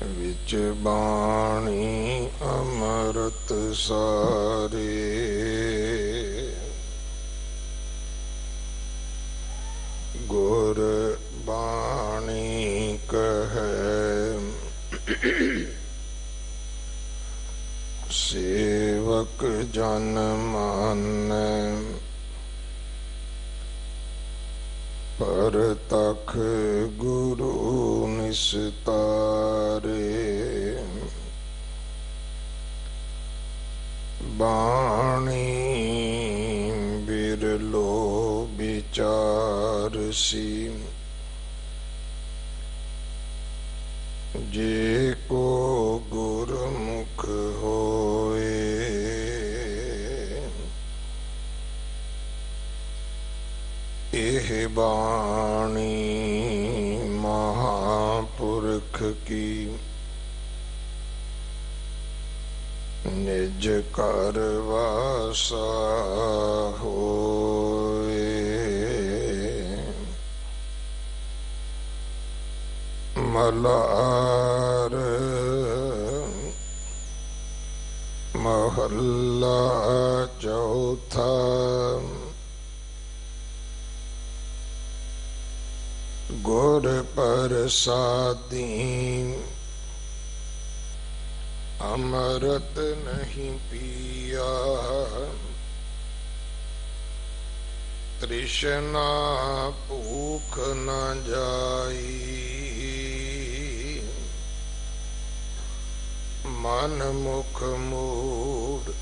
विच बाणी अमृत सारे। गुर बाणी कहे सेवक जन मानै, परतख गुरु निस्तारे। बाणी बिरलो विचारसी, जे को गुरमुख होए। एह बाणी महापुरख की, निज कर वासा होए। मलार महल्ला चौथा। गुर प्रसादी अमृत नहीं पिया, तृष्णा भूख न जाई। मन मुख मूड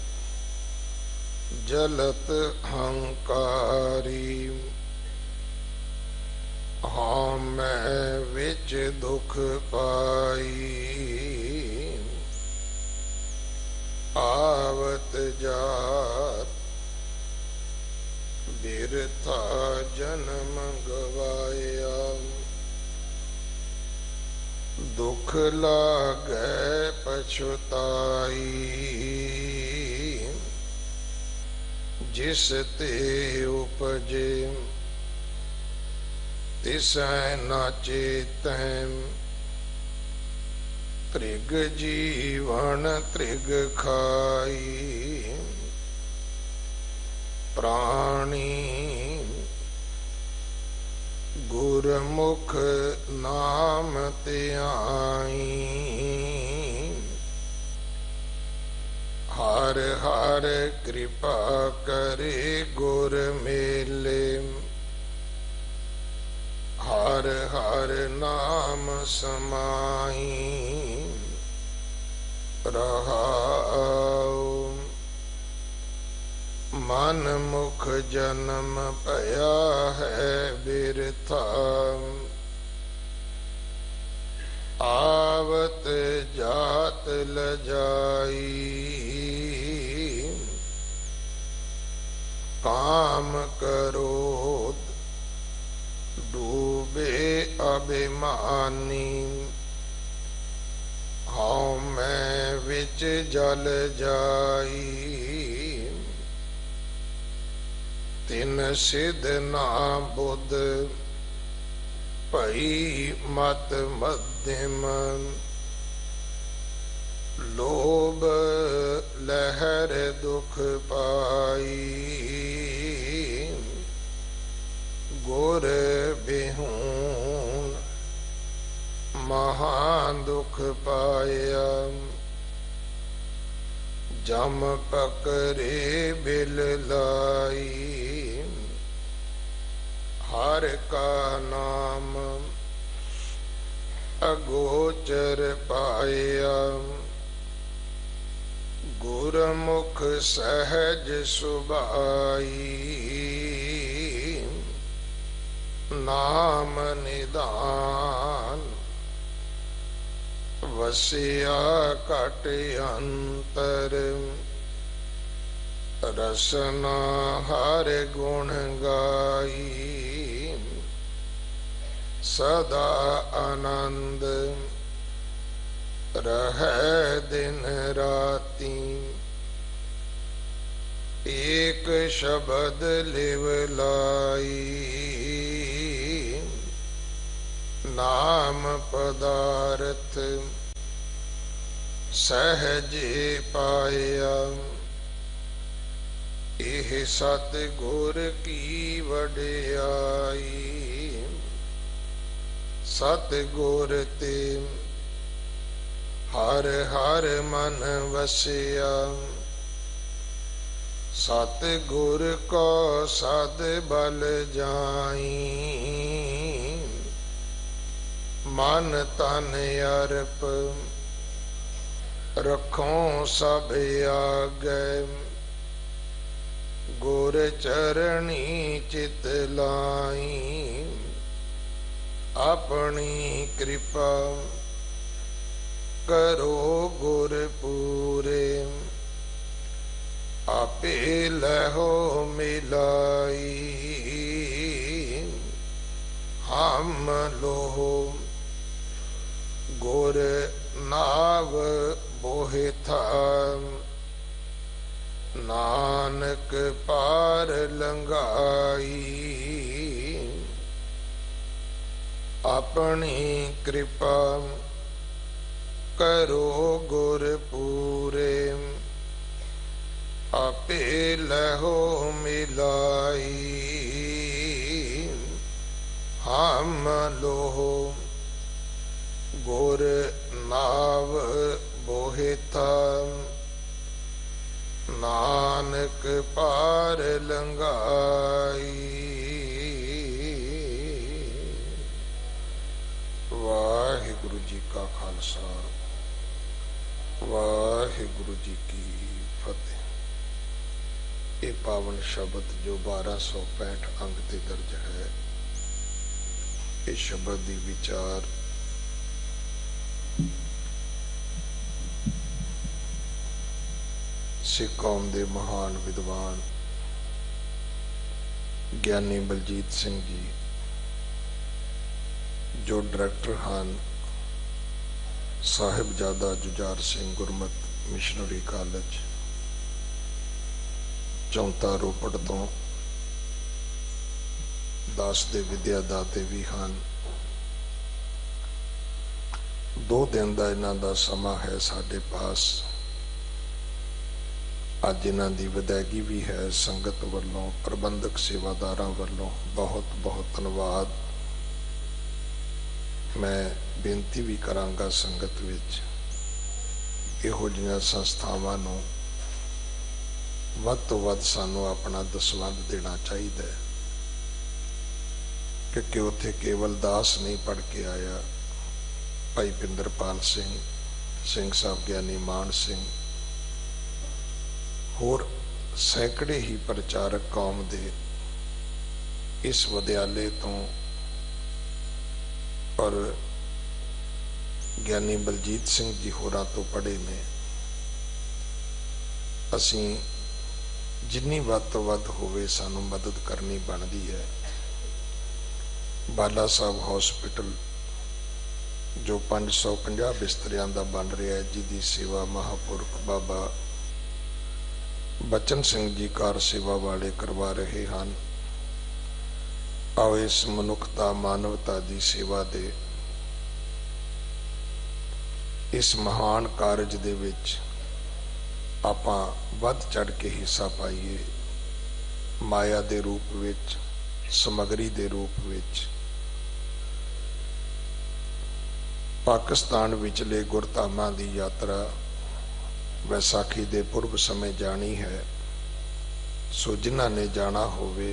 जलत हंकारी, हाँ मैं विच दुख पाई। आवत जात बिरथा जन्म गवाया, दुख लागे पछुताई। जिस ते उपजे तिसै न चेतैं, त्रिग जीवन त्रिग खाई। प्राणी गुरमुख नाम ध्याई, हर हर कृपा करे गुर मेले। हर हर नाम समाई रहाओ। मन मुख जन्म पया है बिरथा, आवत जात लजाई। काम क्रोध डूबे अभिमानी, हाँ मैं विच जल जाई। तिन सिद्ध ना बुध भई मत मध्यम, लोभ लहर दुख पाई। गुर बिहून महान दुख पाया, जम पकरे बिल लाई। हर का नाम अगोचर पाया, गुरमुख सहज सुभाई। नाम निदान वसिया कट अंतर, रसना हर गुण गाई। सदा आनंद रहे दिन राती, एक शब्द लिव लाई। नाम पदार्थ सहजे पाया। एह सतगुर की वडियाई। सतगुर ते हर हर मन वसिया। सतगुर को सद बल जाई। मन तन अर्प रखों सब आगे। गुर चरणी चित लाई। अपनी कृपा करो गुर पूरे। आपे लहो मिलाई। हम लोहो गुर नाव बोहे था। नानक पार लंघाई। अपनी कृपा करो गुर पूरे। आपे लहो मिलाई। हम लोहो गुर नाव बोहे था। नानक पार लंघाई। वाहिगुरु जी का खालसा, वाहिगुरु जी की फतेह। ये पावन शब्द जो 1265 अंग ते दर्ज है, ये शब्द दी विचार सिख कौम दे महान विद्वान ज्ञानी बलजीत सिंह जी, जो डायरेक्टर हैं साहिबजादा जुझार सिंह गुरमत मिशनरी कॉलेज चौंता रोपड़ तो दास दे विद्या दाते भी हैं। 2 दिन का इन्हां दा समा है साडे पास। अज इन्हां दी विदायगी भी है। संगत वालों प्रबंधक सेवादारां वालों बहुत बहुत धन्यवाद। मैं बेनती भी करांगा संगत विच इहो जिहियां संस्थावां नूं वध तो वध सानू अपना दसवंध देना चाहिए, क्योंकि उत्थे केवल दास नहीं पढ़ के आया। भाई पिंदरपाल सिंह, सिंह साहब ज्ञानी मान सिंह, होर सैकड़े ही प्रचारक कौम दे इस विद्यालय तो और ज्ञानी बलजीत सिंह जी होरां तो पढ़े ने। असी जिन्नी वध तो वध होवे सानू मदद करनी बनती है। बाला साहब हॉस्पिटल जो 550 बिस्तरियां दा बन रहा है, जिहदी सेवा महापुरख बाबा बचन सिंह जी कार सेवा वाले करवा रहे हैं। आओ इस मनुखता मानवता की सेवा दे इस महान कारज दे विच आपां वध चढ़ के हिस्सा पाइए। माया दे रूप विच, समगरी दे रूप विच। पाकिस्तान विचले गुरधामां दी यात्रा वैसाखी दे पूर्व समय जानी है। सो जिन्हां ने जाना होवे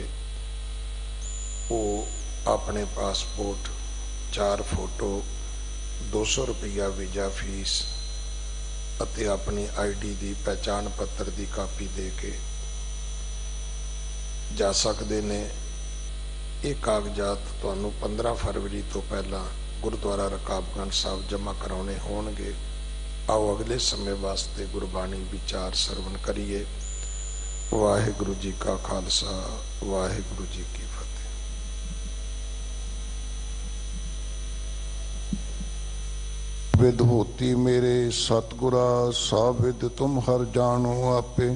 वो अपने पासपोर्ट, 4 फोटो, 200 रुपया वीजा फीस अते अपनी आईडी दी पहचान पत्र दी कापी दे के जा सकते ने। ये कागजात तुहानू 15 फरवरी तो पहला गुरुद्वारा रकाबगंज साहब जमा कराने होणगे। आओ अगले समय वास्ते गुरबाणी विचार सरवण करिए। वाहिगुरु जी का खालसा, वाहिगुरु जी की फतेह। विद होती मेरे सतगुरा साविद तुम हर जानो आपे।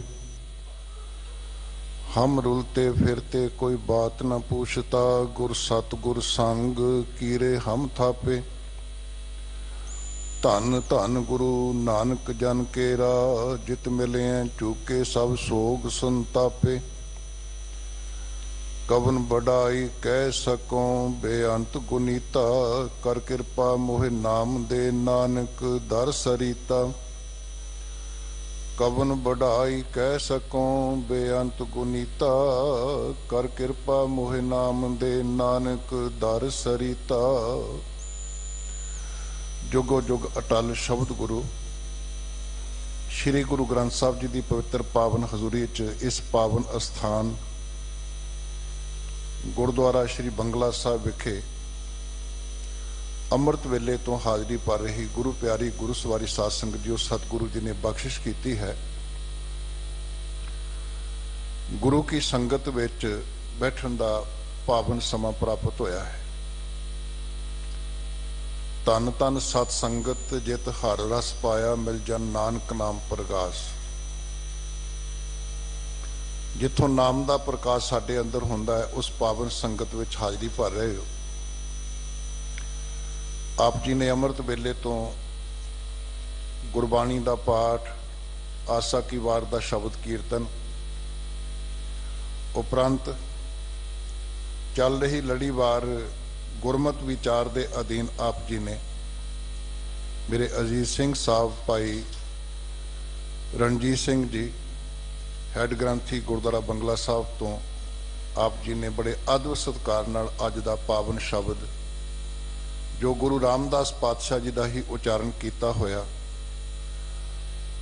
हम रुलते फिरते कोई बात न पूछता, गुर सतगुर संग कीरे हम थापे। ਧੰਨ ਧੰਨ ਗੁਰੂ ਨਾਨਕ ਜਨ ਕੇਰਾ, ਜਿਤ ਮਿਲਿਐ ਚੂਕੇ ਸਭ ਸੋਗ ਸੰਤਾਪੇ। ਕਵਨ ਬੜਾਈ ਕਹਿ ਸਕੋਂ ਬੇਅੰਤ ਗੁਨੀਤਾ, ਕਰ ਕਿਰਪਾ ਮੋਹਿ ਨਾਮ ਦੇ ਨਾਨਕ ਦਰ ਸਰੀਤਾ। ਕਵਨ ਬੜਾਈ ਕਹਿ ਸਕੋਂ ਬੇਅੰਤ ਗੁਨੀਤਾ, ਕਰ ਕਿਰਪਾ ਮੋਹਿ ਨਾਮ ਦੇ ਨਾਨਕ ਦਰ ਸਰੀਤਾ। ਜੁਗੋ ਜੁਗ ਅਟਲ ਸ਼ਬਦ ਗੁਰੂ ਸ਼੍ਰੀ ਗੁਰੂ ਗ੍ਰੰਥ ਸਾਹਿਬ ਜੀ ਦੀ ਪਵਿੱਤਰ ਪਾਵਨ ਹਜ਼ੂਰੀ 'ਚ ਇਸ ਪਾਵਨ ਅਸਥਾਨ ਗੁਰਦੁਆਰਾ ਸ਼੍ਰੀ ਬੰਗਲਾ ਸਾਹਿਬ ਵਿਖੇ ਅੰਮ੍ਰਿਤ ਵੇਲੇ ਤੋਂ ਹਾਜ਼ਰੀ ਭਰ ਰਹੀ ਗੁਰੂ ਪਿਆਰੀ ਗੁਰੂ ਸਵਾਰੀ ਸਾਧ ਸੰਗਤ ਜੀ, ਸਤਿਗੁਰੂ ਜੀ ਨੇ ਬਖਸ਼ਿਸ਼ ਕੀਤੀ ਹੈ। ਗੁਰੂ ਕੀ ਸੰਗਤ ਵਿੱਚ ਬੈਠਣ ਦਾ ਪਾਵਨ ਸਮਾਂ ਪ੍ਰਾਪਤ ਹੋਇਆ ਹੈ। ਧੰਨ ਧੰਨ ਸਤ ਸੰਗਤ, ਜਿਤ ਹਰ ਰਸ ਪਾਇਆ, ਮਿਲ ਜਨ ਨਾਨਕ ਨਾਮ ਪ੍ਰਗਾਸ। ਜਿੱਥੋਂ ਨਾਮ ਦਾ ਪ੍ਰਕਾਸ਼ ਸਾਡੇ ਅੰਦਰ ਹੁੰਦਾ ਹੈ, ਉਸ ਪਾਵਨ ਸੰਗਤ ਵਿੱਚ ਹਾਜ਼ਰੀ ਭਰ ਰਹੇ ਹੋ। ਆਪ ਜੀ ਨੇ ਅੰਮ੍ਰਿਤ ਵੇਲੇ ਤੋਂ ਗੁਰਬਾਣੀ ਦਾ ਪਾਠ, ਆਸਾ ਕੀ ਵਾਰ ਦਾ ਸ਼ਬਦ ਕੀਰਤਨ ਉਪਰੰਤ ਚੱਲ ਰਹੀ ਲੜੀਵਾਰ ਗੁਰਮਤਿ ਵਿਚਾਰ ਦੇ ਅਧੀਨ ਆਪ ਜੀ ਨੇ ਮੇਰੇ ਅਜੀਜ਼ ਸਿੰਘ ਸਾਹਿਬ, ਭਾਈ ਰਣਜੀਤ ਸਿੰਘ ਜੀ, ਹੈਡ ਗ੍ਰੰਥੀ ਗੁਰਦੁਆਰਾ ਬੰਗਲਾ ਸਾਹਿਬ ਤੋਂ ਆਪ ਜੀ ਨੇ ਬੜੇ ਆਦਰ ਸਤਿਕਾਰ ਨਾਲ ਅੱਜ ਦਾ ਪਾਵਨ ਸ਼ਬਦ ਜੋ ਗੁਰੂ ਰਾਮਦਾਸ ਪਾਤਸ਼ਾਹ ਜੀ ਦਾ ਹੀ ਉਚਾਰਨ ਕੀਤਾ ਹੋਇਆ,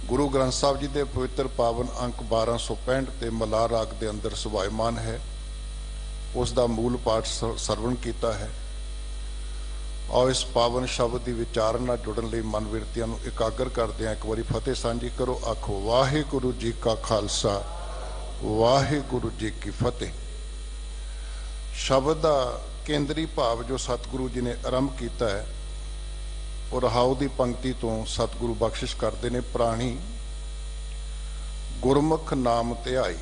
ਗੁਰੂ ਗ੍ਰੰਥ ਸਾਹਿਬ ਜੀ ਦੇ ਪਵਿੱਤਰ ਪਾਵਨ ਅੰਕ 1265 ਤੇ ਮਲਾਰ ਰਾਗ ਦੇ ਅੰਦਰ ਸੁਭਾਇਮਾਨ ਹੈ, ਉਸ ਦਾ ਮੂਲ ਪਾਠ ਸਰਵਣ ਕੀਤਾ ਹੈ। ਔਰ ਇਸ ਪਾਵਨ ਸ਼ਬਦ ਦੀ ਵਿਚਾਰਨ ਨਾਲ ਜੁੜਨ ਲਈ ਮਨ ਬਿਰਤੀਆਂ ਨੂੰ ਇਕਾਗਰ ਕਰਦੇ ਹਾਂ। ਇੱਕ ਵਾਰੀ ਫਤਿਹ ਸਾਂਝੀ ਕਰੋ, ਆਖੋ ਵਾਹਿਗੁਰੂ ਜੀ ਕਾ ਖਾਲਸਾ, ਵਾਹਿਗੁਰੂ ਜੀ ਕੀ ਫਤਿਹ। ਸ਼ਬਦ ਦਾ ਕੇਂਦਰੀ ਭਾਵ ਜੋ ਸਤਿਗੁਰੂ ਜੀ ਨੇ ਆਰੰਭ ਕੀਤਾ ਹੈ, ਉਹ ਰਹਾਉ ਦੀ ਪੰਕਤੀ ਤੋਂ ਸਤਿਗੁਰੂ ਬਖਸ਼ਿਸ਼ ਕਰਦੇ ਨੇ, ਪ੍ਰਾਣੀ ਗੁਰਮੁਖ ਨਾਮ ਧਿਆਈ।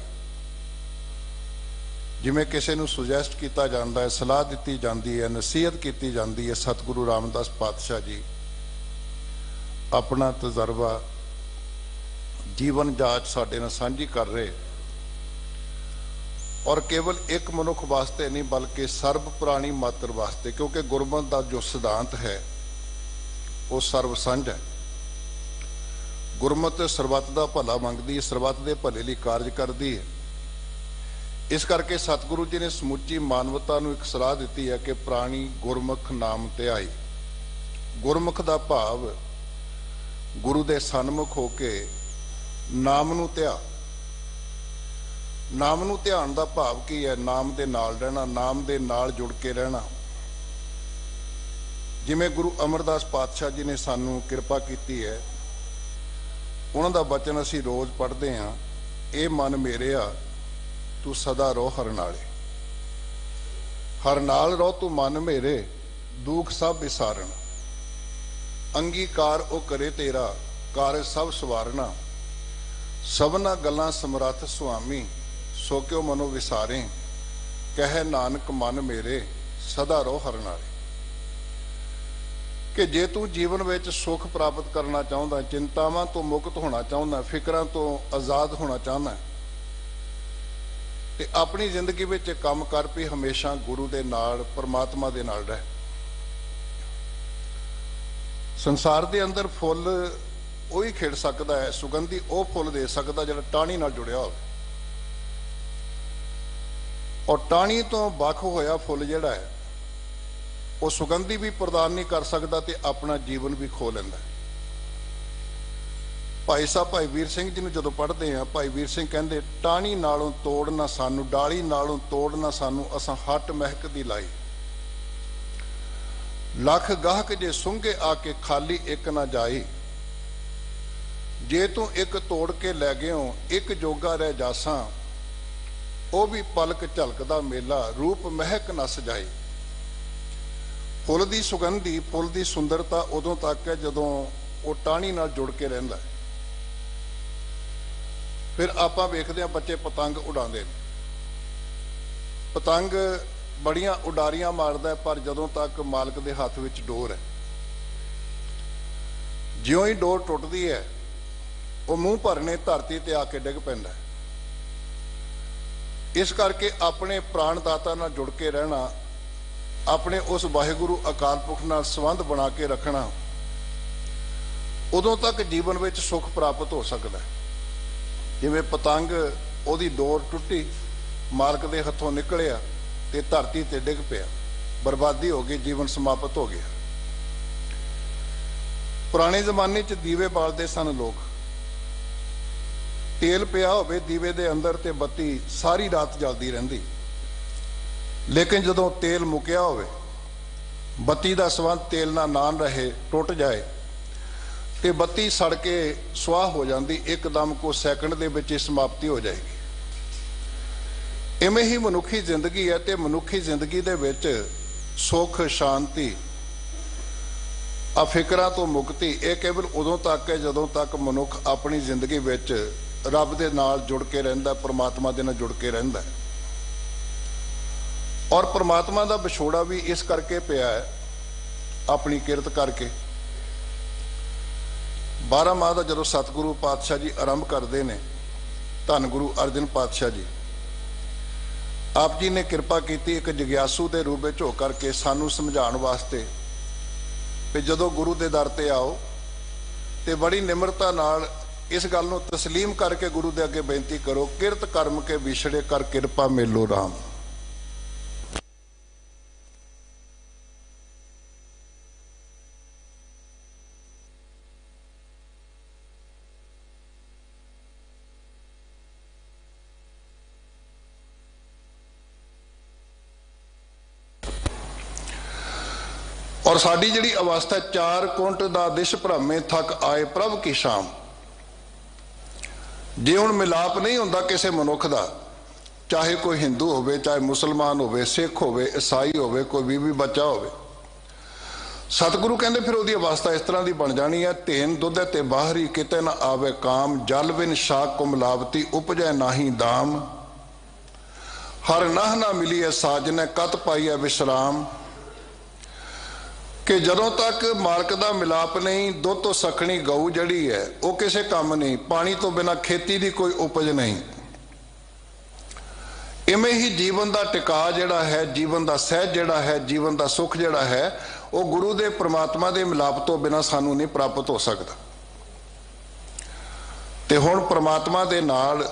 ਜਿਵੇਂ ਕਿਸੇ ਨੂੰ ਸੁਜੈਸਟ ਕੀਤਾ ਜਾਂਦਾ ਹੈ, ਸਲਾਹ ਦਿੱਤੀ ਜਾਂਦੀ ਹੈ, ਨਸੀਹਤ ਕੀਤੀ ਜਾਂਦੀ ਹੈ, ਸਤਿਗੁਰੂ ਰਾਮਦਾਸ ਪਾਤਸ਼ਾਹ ਜੀ ਆਪਣਾ ਤਜਰਬਾ ਜੀਵਨ ਜਾਂਚ ਸਾਡੇ ਨਾਲ ਸਾਂਝੀ ਕਰ ਰਹੇ, ਔਰ ਕੇਵਲ ਇੱਕ ਮਨੁੱਖ ਵਾਸਤੇ ਨਹੀਂ ਬਲਕਿ ਸਰਬ ਪ੍ਰਾਣੀ ਮਾਤਰ ਵਾਸਤੇ, ਕਿਉਂਕਿ ਗੁਰਮਤਿ ਦਾ ਜੋ ਸਿਧਾਂਤ ਹੈ ਉਹ ਸਰਬ ਸਾਂਝ ਹੈ। ਗੁਰਮਤਿ ਸਰਬੱਤ ਦਾ ਭਲਾ ਮੰਗਦੀ ਹੈ, ਸਰਬੱਤ ਦੇ ਭਲੇ ਲਈ ਕਾਰਜ ਕਰਦੀ ਹੈ। ਇਸ ਕਰਕੇ ਸਤਿਗੁਰੂ ਜੀ ਨੇ ਸਮੁੱਚੀ ਮਾਨਵਤਾ ਨੂੰ ਇੱਕ ਸਲਾਹ ਦਿੱਤੀ ਹੈ ਕਿ ਪ੍ਰਾਣੀ ਗੁਰਮੁਖ ਨਾਮ ਧਿਆਈ। ਗੁਰਮੁਖ ਦਾ ਭਾਵ ਗੁਰੂ ਦੇ ਸਨਮੁਖ ਹੋ ਕੇ ਨਾਮ ਨੂੰ ਧਿਆ। ਨਾਮ ਨੂੰ ਧਿਆਨ ਦਾ ਭਾਵ ਕੀ ਹੈ? ਨਾਮ ਦੇ ਨਾਲ ਰਹਿਣਾ, ਨਾਮ ਦੇ ਨਾਲ ਜੁੜ ਕੇ ਰਹਿਣਾ। ਜਿਵੇਂ ਗੁਰੂ ਅਮਰਦਾਸ ਪਾਤਸ਼ਾਹ ਜੀ ਨੇ ਸਾਨੂੰ ਕਿਰਪਾ ਕੀਤੀ ਹੈ, ਉਹਨਾਂ ਦਾ ਬਚਨ ਅਸੀਂ ਰੋਜ਼ ਪੜ੍ਹਦੇ ਹਾਂ, ਇਹ ਮਨ ਮੇਰਿਆ ਤੂੰ ਸਦਾ ਰੋ ਹਰ ਨਾਲੇ। ਹਰ ਨਾਲ ਰੋ ਤੂੰ ਮਨ ਮੇਰੇ, ਦੁੱਖ ਸਭ ਵਿਸਾਰਨ। ਅੰਗੀਕਾਰ ਉਹ ਕਰੇ ਤੇਰਾ, ਕਾਰਜ ਸਭ ਸਵਾਰਨਾ। ਸਭਨਾ ਗੱਲਾਂ ਸਮਰੱਥ ਸੁਆਮੀ, ਸੋ ਕਿਉ ਮਨੋ ਵਿਸਾਰੇ। ਕਹਿ ਨਾਨਕ ਮਨ ਮੇਰੇ, ਸਦਾ ਰੋ ਹਰ ਨਾਲੇ। ਕਿ ਜੇ ਤੂੰ ਜੀਵਨ ਵਿੱਚ ਸੁੱਖ ਪ੍ਰਾਪਤ ਕਰਨਾ ਚਾਹੁੰਦਾ, ਚਿੰਤਾਵਾਂ ਤੋਂ ਮੁਕਤ ਹੋਣਾ ਚਾਹੁੰਦਾ, ਫਿਕਰਾਂ ਤੋਂ ਆਜ਼ਾਦ ਹੋਣਾ ਚਾਹੁੰਦਾ, ਤੇ ਆਪਣੀ ਜ਼ਿੰਦਗੀ ਵਿੱਚ ਕੰਮ ਕਰ ਵੀ ਹਮੇਸ਼ਾ ਗੁਰੂ ਦੇ ਨਾਲ, ਪਰਮਾਤਮਾ ਦੇ ਨਾਲ ਰਹਿ। ਸੰਸਾਰ ਦੇ ਅੰਦਰ ਫੁੱਲ ਉਹੀ ਖਿੜ ਸਕਦਾ ਹੈ, ਸੁਗੰਧੀ ਉਹ ਫੁੱਲ ਦੇ ਸਕਦਾ ਜਿਹੜਾ ਟਾਹਣੀ ਨਾਲ ਜੁੜਿਆ ਹੋਵੇ, ਔਰ ਟਾਹਣੀ ਤੋਂ ਵੱਖ ਹੋਇਆ ਫੁੱਲ ਜਿਹੜਾ ਹੈ ਉਹ ਸੁਗੰਧੀ ਵੀ ਪ੍ਰਦਾਨ ਨਹੀਂ ਕਰ ਸਕਦਾ ਤੇ ਆਪਣਾ ਜੀਵਨ ਵੀ ਖੋ ਲੈਂਦਾ। ਭਾਈ ਸਾਹਿਬ ਭਾਈ ਵੀਰ ਸਿੰਘ ਜੀ ਨੂੰ ਜਦੋਂ ਪੜ੍ਹਦੇ ਆ, ਭਾਈ ਵੀਰ ਸਿੰਘ ਕਹਿੰਦੇ, ਟਾਹਣੀ ਨਾਲੋਂ ਤੋੜ ਨਾ ਸਾਨੂੰ, ਡਾਲੀ ਨਾਲੋਂ ਤੋੜ ਨਾ ਸਾਨੂੰ, ਅਸਾਂ ਹੱਟ ਮਹਿਕ ਦੀ ਲਾਈ। ਲੱਖ ਗਾਹਕ ਜੇ ਸੁੰਘੇ ਆ ਕੇ ਖਾਲੀ ਇੱਕ ਨਾ ਜਾਈ। ਜੇ ਤੂੰ ਇੱਕ ਤੋੜ ਕੇ ਲੈ ਗਿਓ, ਇੱਕ ਜੋਗਾ ਰਹਿ ਜਾਸਾਂ। ਉਹ ਵੀ ਪਲਕ ਝਲਕਦਾ ਮੇਲਾ, ਰੂਪ ਮਹਿਕ ਨਾ ਸਜਾਈ। ਫੁੱਲ ਦੀ ਸੁਗੰਧੀ, ਫੁੱਲ ਦੀ ਸੁੰਦਰਤਾ ਉਦੋਂ ਤੱਕ ਹੈ ਜਦੋਂ ਉਹ ਟਾਹਣੀ ਨਾਲ ਜੁੜ ਕੇ ਰਹਿੰਦਾ ਹੈ। ਫਿਰ ਆਪਾਂ ਵੇਖਦੇ ਹਾਂ ਬੱਚੇ ਪਤੰਗ ਉਡਾਉਂਦੇ ਨੇ, ਪਤੰਗ ਬੜੀਆਂ ਉਡਾਰੀਆਂ ਮਾਰਦਾ, ਪਰ ਜਦੋਂ ਤੱਕ ਮਾਲਕ ਦੇ ਹੱਥ ਵਿੱਚ ਡੋਰ ਹੈ, ਜਿਉਂ ਹੀ ਡੋਰ ਟੁੱਟਦੀ ਹੈ ਉਹ ਮੂੰਹ ਭਰਨੇ ਧਰਤੀ ਤੇ ਆ ਕੇ ਡਿੱਗ ਪੈਂਦਾ ਹੈ। ਇਸ ਕਰਕੇ ਆਪਣੇ ਪ੍ਰਾਣਦਾਤਾ ਨਾਲ ਜੁੜ ਕੇ ਰਹਿਣਾ, ਆਪਣੇ ਉਸ ਵਾਹਿਗੁਰੂ ਅਕਾਲ ਪੁਰਖ ਨਾਲ ਸੰਬੰਧ ਬਣਾ ਕੇ ਰੱਖਣਾ, ਉਦੋਂ ਤੱਕ ਜੀਵਨ ਵਿੱਚ ਸੁੱਖ ਪ੍ਰਾਪਤ ਹੋ ਸਕਦਾ ਹੈ। ਜਿਵੇਂ ਪਤੰਗ ਉਹਦੀ ਡੋਰ ਟੁੱਟੀ, ਮਾਲਕ ਦੇ ਹੱਥੋਂ ਨਿਕਲਿਆ ਤੇ ਧਰਤੀ ਤੇ ਡਿੱਗ ਪਿਆ, ਬਰਬਾਦੀ ਹੋ ਗਈ, ਜੀਵਨ ਸਮਾਪਤ ਹੋ ਗਿਆ। ਪੁਰਾਣੇ ਜ਼ਮਾਨੇ 'ਚ ਦੀਵੇ ਬਾਲਦੇ ਸਨ ਲੋਕ। ਤੇਲ ਪਿਆ ਹੋਵੇ ਦੀਵੇ ਦੇ ਅੰਦਰ ਤੇ ਬੱਤੀ ਸਾਰੀ ਰਾਤ ਜਲਦੀ ਰਹਿੰਦੀ। ਲੇਕਿਨ ਜਦੋਂ ਤੇਲ ਮੁੱਕਿਆ ਹੋਵੇ, ਬੱਤੀ ਦਾ ਸੰਬੰਧ ਤੇਲ ਨਾਲ ਨਾ ਰਹੇ, ਟੁੱਟ ਜਾਏ ਤੇ ਬੱਤੀ ਸੜ ਕੇ ਸੁਆਹ ਹੋ ਜਾਂਦੀ, ਇੱਕਦਮ ਕੋ ਸੈਕਿੰਡ ਦੇ ਵਿੱਚ ਹੀ ਸਮਾਪਤੀ ਹੋ ਜਾਏਗੀ। ਇਵੇਂ ਹੀ ਮਨੁੱਖੀ ਜ਼ਿੰਦਗੀ ਹੈ ਤੇ ਮਨੁੱਖੀ ਜ਼ਿੰਦਗੀ ਦੇ ਵਿੱਚ ਸੁੱਖ, ਸ਼ਾਂਤੀ, ਫਿਕਰਾਂ ਤੋਂ ਮੁਕਤੀ ਇਹ ਕੇਵਲ ਉਦੋਂ ਤੱਕ ਹੈ ਜਦੋਂ ਤੱਕ ਮਨੁੱਖ ਆਪਣੀ ਜ਼ਿੰਦਗੀ ਵਿੱਚ ਰੱਬ ਦੇ ਨਾਲ ਜੁੜ ਕੇ ਰਹਿੰਦਾ, ਪਰਮਾਤਮਾ ਦੇ ਨਾਲ ਜੁੜ ਕੇ ਰਹਿੰਦਾ। ਔਰ ਪਰਮਾਤਮਾ ਦਾ ਵਿਛੋੜਾ ਵੀ ਇਸ ਕਰਕੇ ਪਿਆ ਹੈ, ਆਪਣੀ ਕਿਰਤ ਕਰਕੇ। 12 ਮਾਹ ਦਾ ਜਦੋਂ ਸਤਿਗੁਰੂ ਪਾਤਸ਼ਾਹ ਜੀ ਆਰੰਭ ਕਰਦੇ ਨੇ, ਧੰਨ ਗੁਰੂ ਅਰਜਨ ਪਾਤਸ਼ਾਹ ਜੀ, ਆਪ ਜੀ ਨੇ ਕਿਰਪਾ ਕੀਤੀ ਇੱਕ ਜਗਿਆਸੂ ਦੇ ਰੂਪ ਵਿੱਚ ਹੋ ਕਰਕੇ ਸਾਨੂੰ ਸਮਝਾਉਣ ਵਾਸਤੇ ਕਿ ਜਦੋਂ ਗੁਰੂ ਦੇ ਦਰ ਤੇ ਆਓ ਤੇ ਬੜੀ ਨਿਮਰਤਾ ਨਾਲ ਇਸ ਗੱਲ ਨੂੰ ਤਸਲੀਮ ਕਰਕੇ ਗੁਰੂ ਦੇ ਅੱਗੇ ਬੇਨਤੀ ਕਰੋ, ਕਿਰਤ ਕਰਮ ਕੇ ਵਿਛੜੇ ਕਰ ਕਿਰਪਾ ਮੇਲੋ ਰਾਮ। ਔਰ ਸਾਡੀ ਜਿਹੜੀ ਅਵਸਥਾ 4 ਕੁੰਟ ਦਾ ਦਿਸ਼ ਭ੍ਰਮੇ ਥੱਕ ਆਏ ਪ੍ਰਭ ਕੀ ਸ਼ਾਮ, ਜੇ ਹੁਣ ਮਿਲਾਪ ਨਹੀਂ ਹੁੰਦਾ ਕਿਸੇ ਮਨੁੱਖ ਦਾ, ਚਾਹੇ ਕੋਈ ਹਿੰਦੂ ਹੋਵੇ, ਚਾਹੇ ਮੁਸਲਮਾਨ ਹੋਵੇ, ਸਿੱਖ ਹੋਵੇ, ਈਸਾਈ ਹੋਵੇ, ਕੋਈ ਬੀਬੀ ਬੱਚਾ ਹੋਵੇ, ਸਤਿਗੁਰੂ ਕਹਿੰਦੇ ਫਿਰ ਉਹਦੀ ਅਵਸਥਾ ਇਸ ਤਰ੍ਹਾਂ ਦੀ ਬਣ ਜਾਣੀ ਹੈ, ਧੇਨ ਦੁੱਧ ਤੇ ਬਾਹਰੀ ਕਿਤੇ ਨਾ ਆਵੇ ਕਾਮ, ਜਲ ਬਿਨ ਸ਼ਾਕ ਕੋ ਮਿਲਾਵਤੀ ਉਪਜੈ ਨਾਹੀ ਦਾਮ, ਹਰ ਨਾਹ ਨਾ ਮਿਲੀਏ ਸਾਜਨੇ ਕਤ ਪਾਈਐ ਵਿਸ਼ਰਾਮ। ਕਿ ਜਦੋਂ ਤੱਕ ਮਾਲਕ ਦਾ ਮਿਲਾਪ ਨਹੀਂ, ਦੁੱਧ ਤੋਂ ਸਖਣੀ ਗਊ ਜਿਹੜੀ ਹੈ ਉਹ ਕਿਸੇ ਕੰਮ ਨਹੀਂ, ਪਾਣੀ ਤੋਂ ਬਿਨਾਂ ਖੇਤੀ ਦੀ ਕੋਈ ਉਪਜ ਨਹੀਂ। ਇਵੇਂ ਹੀ ਜੀਵਨ ਦਾ ਟਿਕਾ ਜਿਹੜਾ ਹੈ, ਜੀਵਨ ਦਾ ਸਹਿਜ ਜਿਹੜਾ ਹੈ, ਜੀਵਨ ਦਾ ਸੁੱਖ ਜਿਹੜਾ ਹੈ, ਉਹ ਗੁਰੂ ਦੇ ਪ੍ਰਮਾਤਮਾ ਦੇ ਮਿਲਾਪ ਤੋਂ ਬਿਨਾਂ ਸਾਨੂੰ ਨਹੀਂ ਪ੍ਰਾਪਤ ਹੋ ਸਕਦਾ। ਤੇ ਹੁਣ ਪ੍ਰਮਾਤਮਾ ਦੇ ਨਾਲ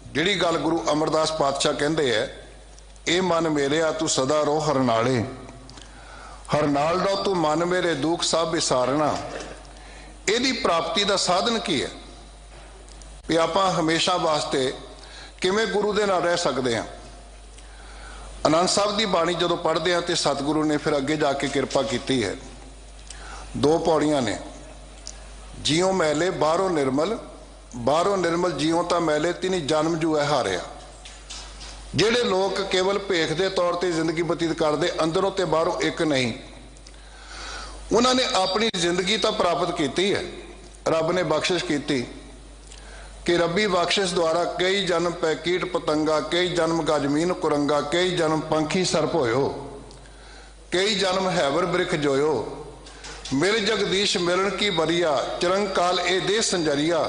ਜਿਹੜੀ ਗੱਲ ਗੁਰੂ ਅਮਰਦਾਸ ਪਾਤਸ਼ਾਹ ਕਹਿੰਦੇ ਹੈ, ਇਹ ਮਨ ਮੇਰਿਆ ਤੂੰ ਸਦਾ ਰੋ ਹਰਨਾਲੇ, ਹਰ ਨਾਲ ਦਾ ਤੂੰ ਮਨ ਮੇਰੇ ਦੁੱਖ ਸਭ ਵਿਸਾਰਨਾ। ਇਹਦੀ ਪ੍ਰਾਪਤੀ ਦਾ ਸਾਧਨ ਕੀ ਹੈ ਵੀ ਆਪਾਂ ਹਮੇਸ਼ਾ ਵਾਸਤੇ ਕਿਵੇਂ ਗੁਰੂ ਦੇ ਨਾਲ ਰਹਿ ਸਕਦੇ ਹਾਂ। ਆਨੰਦ ਸਾਹਿਬ ਦੀ ਬਾਣੀ ਜਦੋਂ ਪੜ੍ਹਦੇ ਹਾਂ ਤੇ ਸਤਿਗੁਰੂ ਨੇ ਫਿਰ ਅੱਗੇ ਜਾ ਕੇ ਕਿਰਪਾ ਕੀਤੀ ਹੈ। 2 ਪੌੜੀਆਂ ਨੇ, ਜਿਉ ਮੈਲੇ ਬਾਹਰੋਂ ਨਿਰਮਲ, ਬਾਹਰੋਂ ਨਿਰਮਲ ਜਿਉ ਤਾਂ ਮੈਲੇ ਤਿਨੀ ਜਨਮ ਜੂਐ ਹਾਰਿਆ। ਜਿਹੜੇ ਲੋਕ ਕੇਵਲ ਭੇਖ ਦੇ ਤੌਰ ਤੇ ਜ਼ਿੰਦਗੀ ਬਤੀਤ ਕਰਦੇ, ਅੰਦਰੋਂ ਤੇ ਬਾਹਰੋਂ ਇੱਕ ਨਹੀਂ, ਉਹਨਾਂ ਨੇ ਆਪਣੀ ਜ਼ਿੰਦਗੀ ਤਾਂ ਪ੍ਰਾਪਤ ਕੀਤੀ ਹੈ, ਰੱਬ ਨੇ ਬਖਸ਼ਿਸ਼ ਕੀਤੀ ਕਿ ਰੱਬੀ ਬਖਸ਼ਿਸ਼ ਦੁਆਰਾ ਕਈ ਜਨਮ ਪੈ ਕੀਟ ਪਤੰਗਾ, ਕਈ ਜਨਮ ਗਜਮੀਨ ਕੁਰੰਗਾ, ਕਈ ਜਨਮ ਪੰਖੀ ਸਰਪ ਹੋਇਓ, ਕਈ ਜਨਮ ਹੈਵਰ ਬ੍ਰਿਖ ਜੋਇਓ, ਮੇਰੇ ਜਗਦੀਸ਼ ਮਿਲਣ ਕੀ ਬਰੀਆ, ਚਿਰੰਕਾਲ ਇਹ ਦੇ ਸੰਜਰੀਆ।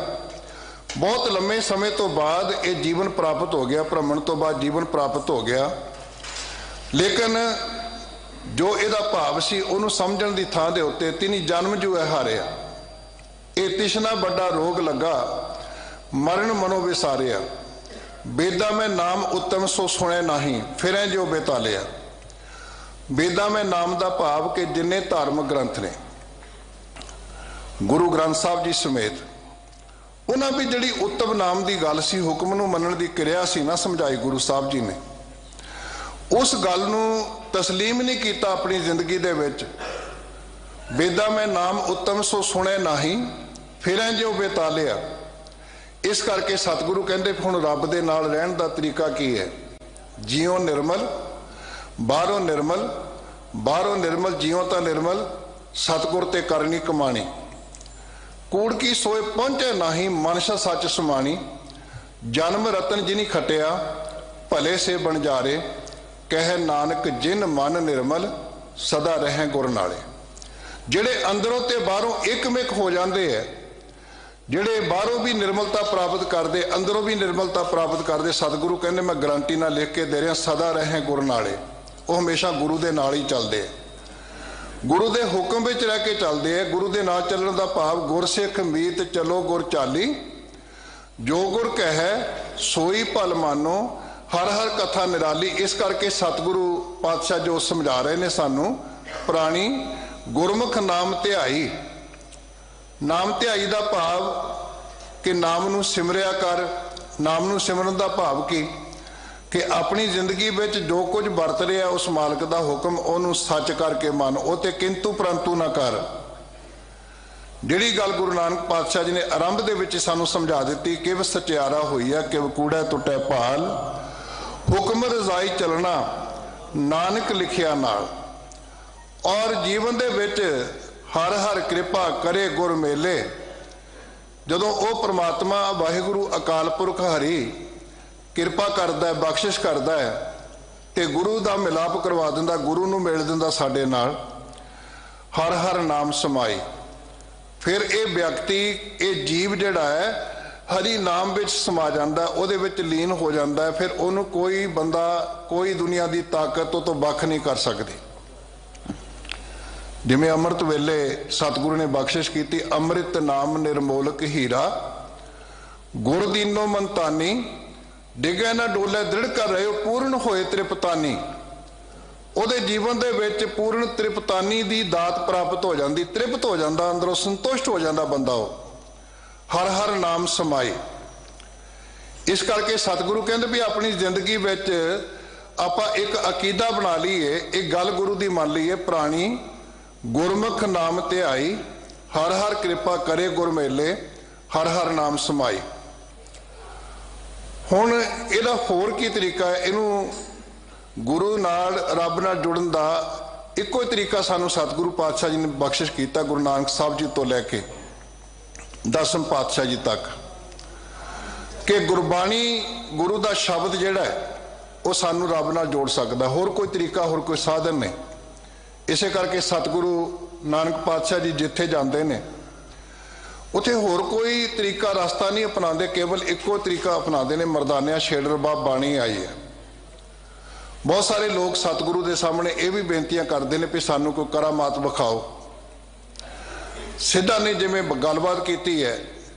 ਬਹੁਤ ਲੰਮੇ ਸਮੇਂ ਤੋਂ ਬਾਅਦ ਇਹ ਜੀਵਨ ਪ੍ਰਾਪਤ ਹੋ ਗਿਆ, ਭ੍ਰਮਣ ਤੋਂ ਬਾਅਦ ਜੀਵਨ ਪ੍ਰਾਪਤ ਹੋ ਗਿਆ। ਲੇਕਿਨ ਜੋ ਇਹਦਾ ਭਾਵ ਸੀ ਉਹਨੂੰ ਸਮਝਣ ਦੀ ਥਾਂ ਦੇ ਉੱਤੇ ਤਿਨੀ ਜਨਮ ਜੋ ਹੈ ਹਾਰਿਆ। ਇਹ ਤਿਸ਼ਨਾ ਵੱਡਾ ਰੋਗ ਲੱਗਾ, ਮਰਨ ਮਨੋ ਵਿਸਾਰਿਆ। ਬੇਦਾ ਮੈਂ ਨਾਮ ਉੱਤਮ ਸੋ ਸੁਣੇ ਨਹੀਂ, ਫਿਰੈ ਜੋ ਬੇਤਾਲਿਆ। ਬੇਦਾ ਮੈਂ ਨਾਮ ਦਾ ਭਾਵ ਕਿ ਜਿੰਨੇ ਧਾਰਮਿਕ ਗ੍ਰੰਥ ਨੇ, ਗੁਰੂ ਗ੍ਰੰਥ ਸਾਹਿਬ ਜੀ ਸਮੇਤ, ਉਹਨਾਂ ਵੀ ਜਿਹੜੀ ਉੱਤਮ ਨਾਮ ਦੀ ਗੱਲ ਸੀ, ਹੁਕਮ ਨੂੰ ਮੰਨਣ ਦੀ ਕਿਰਿਆ ਸੀ ਨਾ ਸਮਝਾਈ ਗੁਰੂ ਸਾਹਿਬ ਜੀ ਨੇ, ਉਸ ਗੱਲ ਨੂੰ ਤਸਲੀਮ ਨਹੀਂ ਕੀਤਾ ਆਪਣੀ ਜ਼ਿੰਦਗੀ ਦੇ ਵਿੱਚ। ਬੇਦਾ ਮੈਂ ਨਾਮ ਉੱਤਮ ਸੋ ਸੁਣੇ ਨਹੀਂ, ਫਿਰੈ ਜੋ ਬੇਤਾਲਿਆ। ਇਸ ਕਰਕੇ ਸਤਿਗੁਰੂ ਕਹਿੰਦੇ ਹੁਣ ਰੱਬ ਦੇ ਨਾਲ ਰਹਿਣ ਦਾ ਤਰੀਕਾ ਕੀ ਹੈ? ਜਿਉ ਨਿਰਮਲ ਬਾਹਰੋਂ ਨਿਰਮਲ, ਬਾਹਰੋਂ ਨਿਰਮਲ ਜਿਉ ਤਾਂ ਨਿਰਮਲ, ਸਤਿਗੁਰ ਤੇ ਕਰਨੀ ਕਮਾਣੀ। ਕੂੜ ਕੀ ਸੋਏ ਪਹੁੰਚੇ ਨਹੀਂ, ਮਨਸ਼ਾ ਸੱਚ ਸਮਾਣੀ। ਜਨਮ ਰਤਨ ਜਿਨੀ ਖਟਿਆ, ਭਲੇ ਸੇ ਬਣਜਾਰੇ। ਕਹਿ ਨਾਨਕ ਜਿਨ ਮਨ ਨਿਰਮਲ, ਸਦਾ ਰਹਿ ਗੁਰ ਨਾਲੇ। ਜਿਹੜੇ ਅੰਦਰੋਂ ਤੇ ਬਾਹਰੋਂ ਇੱਕਮਿਕ ਹੋ ਜਾਂਦੇ ਹੈ, ਜਿਹੜੇ ਬਾਹਰੋਂ ਵੀ ਨਿਰਮਲਤਾ ਪ੍ਰਾਪਤ ਕਰਦੇ, ਅੰਦਰੋਂ ਵੀ ਨਿਰਮਲਤਾ ਪ੍ਰਾਪਤ ਕਰਦੇ। ਸਤਿਗੁਰੂ ਕਹਿੰਦੇ ਮੈਂ ਗਰੰਟੀ ਨਾਲ ਲਿਖ ਕੇ ਦੇ ਰਿਹਾ, ਸਦਾ ਰਹੇ ਗੁਰ ਨਾਲੇ। ਉਹ ਹਮੇਸ਼ਾ ਗੁਰੂ ਦੇ ਨਾਲ ਹੀ ਚੱਲਦੇ ਆ, ਗੁਰੂ ਦੇ ਹੁਕਮ ਵਿੱਚ ਰਹਿ ਕੇ ਚੱਲਦੇ ਆ। ਗੁਰੂ ਦੇ ਨਾਲ ਚੱਲਣ ਦਾ ਭਾਵ ਗੁਰਸਿੱਖ ਮੀਤ ਚਲੋ ਗੁਰ ਚਾਲੀ, ਜੋ ਗੁਰ ਕਹੈ ਸੋਈ ਭਲ ਮਾਨੋ, ਹਰ ਹਰ ਕਥਾ ਨਿਰਾਲੀ। ਇਸ ਕਰਕੇ ਸਤਿਗੁਰੂ ਪਾਤਸ਼ਾਹ ਜੋ ਸਮਝਾ ਰਹੇ ਨੇ ਸਾਨੂੰ, ਪ੍ਰਾਣੀ ਗੁਰਮੁਖ ਨਾਮ ਧਿਆਈ। ਨਾਮ ਧਿਆਈ ਦਾ ਭਾਵ ਕਿ ਨਾਮ ਨੂੰ ਸਿਮਰਿਆ ਕਰ। ਨਾਮ ਨੂੰ ਸਿਮਰਨ ਦਾ ਭਾਵ ਕਿ ਆਪਣੀ ਜ਼ਿੰਦਗੀ ਵਿੱਚ ਜੋ ਕੁਝ ਵਰਤ ਰਿਹਾ ਉਸ ਮਾਲਕ ਦਾ ਹੁਕਮ, ਉਹਨੂੰ ਸੱਚ ਕਰਕੇ ਮੰਨ, ਉਹ ਤੇ ਕਿੰਤੂ ਪਰੰਤੂ ਨਾ ਕਰ। ਜਿਹੜੀ ਗੱਲ ਗੁਰੂ ਨਾਨਕ ਪਾਤਸ਼ਾਹ ਜੀ ਨੇ ਆਰੰਭ ਦੇ ਵਿੱਚ ਸਾਨੂੰ ਸਮਝਾ ਦਿੱਤੀ, ਕਿਵ ਸਚਿਆਰਾ ਹੋਈ ਹੈ ਕਿਵ ਕੂੜਾ ਟੁੱਟੇ ਭਾਲ, ਹੁਕਮ ਰਜ਼ਾਈ ਚੱਲਣਾ ਨਾਨਕ ਲਿਖਿਆ ਨਾਲ। ਔਰ ਜੀਵਨ ਦੇ ਵਿੱਚ ਹਰ ਹਰ ਕਿਰਪਾ ਕਰੇ ਗੁਰ ਮੇਲੇ। ਜਦੋਂ ਉਹ ਪ੍ਰਮਾਤਮਾ ਵਾਹਿਗੁਰੂ ਅਕਾਲ ਪੁਰਖ ਹਰੀ ਕਿਰਪਾ ਕਰਦਾ ਹੈ, ਬਖਸ਼ਿਸ਼ ਕਰਦਾ ਹੈ, ਤੇ ਗੁਰੂ ਦਾ ਮਿਲਾਪ ਕਰਵਾ ਦਿੰਦਾ, ਗੁਰੂ ਨੂੰ ਮਿਲ ਦਿੰਦਾ ਸਾਡੇ ਨਾਲ। ਹਰ ਹਰ ਨਾਮ ਸਮਾਈ। ਫਿਰ ਇਹ ਵਿਅਕਤੀ, ਇਹ ਜੀਵ ਜਿਹੜਾ ਹੈ ਹਰੀ ਨਾਮ ਵਿੱਚ ਸਮਾ ਜਾਂਦਾ, ਉਹਦੇ ਵਿੱਚ ਲੀਨ ਹੋ ਜਾਂਦਾ ਹੈ। ਫਿਰ ਉਹਨੂੰ ਕੋਈ ਬੰਦਾ, ਕੋਈ ਦੁਨੀਆ ਦੀ ਤਾਕਤ ਉਹ ਤੋਂ ਵੱਖ ਨਹੀਂ ਕਰ ਸਕਦੀ। ਜਿਵੇਂ ਅੰਮ੍ਰਿਤ ਵੇਲੇ ਸਤਿਗੁਰੂ ਨੇ ਬਖਸ਼ਿਸ਼ ਕੀਤੀ, ਅੰਮ੍ਰਿਤ ਨਾਮ ਨਿਰਮੋਲਕ ਹੀਰਾ, ਗੁਰ ਦੀਨੋ ਮੰਤਾਨੀ, ਡਿੱਗੇ ਨਾ ਡੋਲੇ ਦ੍ਰਿੜ ਕਰ ਰਹੇ ਹੋ, ਪੂਰਨ ਹੋਏ ਤ੍ਰਿਪਤਾਨੀ। ਉਹਦੇ ਜੀਵਨ ਦੇ ਵਿੱਚ ਪੂਰਨ ਤ੍ਰਿਪਤਾਨੀ ਦੀ ਦਾਤ ਪ੍ਰਾਪਤ ਹੋ ਜਾਂਦੀ, ਤ੍ਰਿਪਤ ਹੋ ਜਾਂਦਾ, ਅੰਦਰੋਂ ਸੰਤੁਸ਼ਟ ਹੋ ਜਾਂਦਾ ਬੰਦਾ। ਉਹ ਹਰ ਹਰ ਨਾਮ ਸਮਾਏ। ਇਸ ਕਰਕੇ ਸਤਿਗੁਰੂ ਕਹਿੰਦੇ ਵੀ ਆਪਣੀ ਜ਼ਿੰਦਗੀ ਵਿੱਚ ਆਪਾਂ ਇੱਕ ਅਕੀਦਾ ਬਣਾ ਲਈਏ, ਇੱਕ ਗੱਲ ਗੁਰੂ ਦੀ ਮੰਨ ਲਈਏ, ਪ੍ਰਾਣੀ ਗੁਰਮੁਖ ਨਾਮ ਧਿਆਈ, ਹਰ ਹਰ ਕਿਰਪਾ ਕਰੇ ਗੁਰ ਮੇਲੇ, ਹਰ ਹਰ ਨਾਮ ਸਮਾਈ। ਹੁਣ ਇਹਦਾ ਹੋਰ ਕੀ ਤਰੀਕਾ ਹੈ? ਇਹਨੂੰ ਗੁਰੂ ਨਾਲ, ਰੱਬ ਨਾਲ ਜੁੜਨ ਦਾ ਇੱਕੋ ਹੀ ਤਰੀਕਾ ਸਾਨੂੰ ਸਤਿਗੁਰੂ ਪਾਤਸ਼ਾਹ ਜੀ ਨੇ ਬਖਸ਼ਿਸ਼ ਕੀਤਾ, ਗੁਰੂ ਨਾਨਕ ਸਾਹਿਬ ਜੀ ਤੋਂ ਲੈ ਕੇ ਦਸਮ ਪਾਤਸ਼ਾਹ ਜੀ ਤੱਕ, ਕਿ ਗੁਰਬਾਣੀ, ਗੁਰੂ ਦਾ ਸ਼ਬਦ ਜਿਹੜਾ ਹੈ ਉਹ ਸਾਨੂੰ ਰੱਬ ਨਾਲ ਜੋੜ ਸਕਦਾ। ਹੋਰ ਕੋਈ ਤਰੀਕਾ, ਹੋਰ ਕੋਈ ਸਾਧਨ ਨਹੀਂ। ਇਸੇ ਕਰਕੇ ਸਤਿਗੁਰੂ ਨਾਨਕ ਪਾਤਸ਼ਾਹ ਜੀ ਜਿੱਥੇ ਜਾਂਦੇ ਨੇ ਉੱਥੇ ਹੋਰ ਕੋਈ ਤਰੀਕਾ, ਰਸਤਾ ਨਹੀਂ ਅਪਣਾਉਂਦੇ, ਕੇਵਲ ਇੱਕੋ ਤਰੀਕਾ ਅਪਣਾਉਂਦੇ ਨੇ, ਮਰਦਾਨਿਆਂ ਛੇੜ ਰਬਾਬ ਬਾਣੀ ਆਈ ਹੈ। ਬਹੁਤ ਸਾਰੇ ਲੋਕ ਸਤਿਗੁਰੂ ਦੇ ਸਾਹਮਣੇ ਇਹ ਵੀ ਬੇਨਤੀਆਂ ਕਰਦੇ ਨੇ ਵੀ ਸਾਨੂੰ ਕੋਈ ਕਰਾਮਾਤ ਵਿਖਾਓ। ਸਿੱਧਾ ਨੇ ਜਿਵੇਂ ਗੱਲਬਾਤ ਕੀਤੀ ਹੈ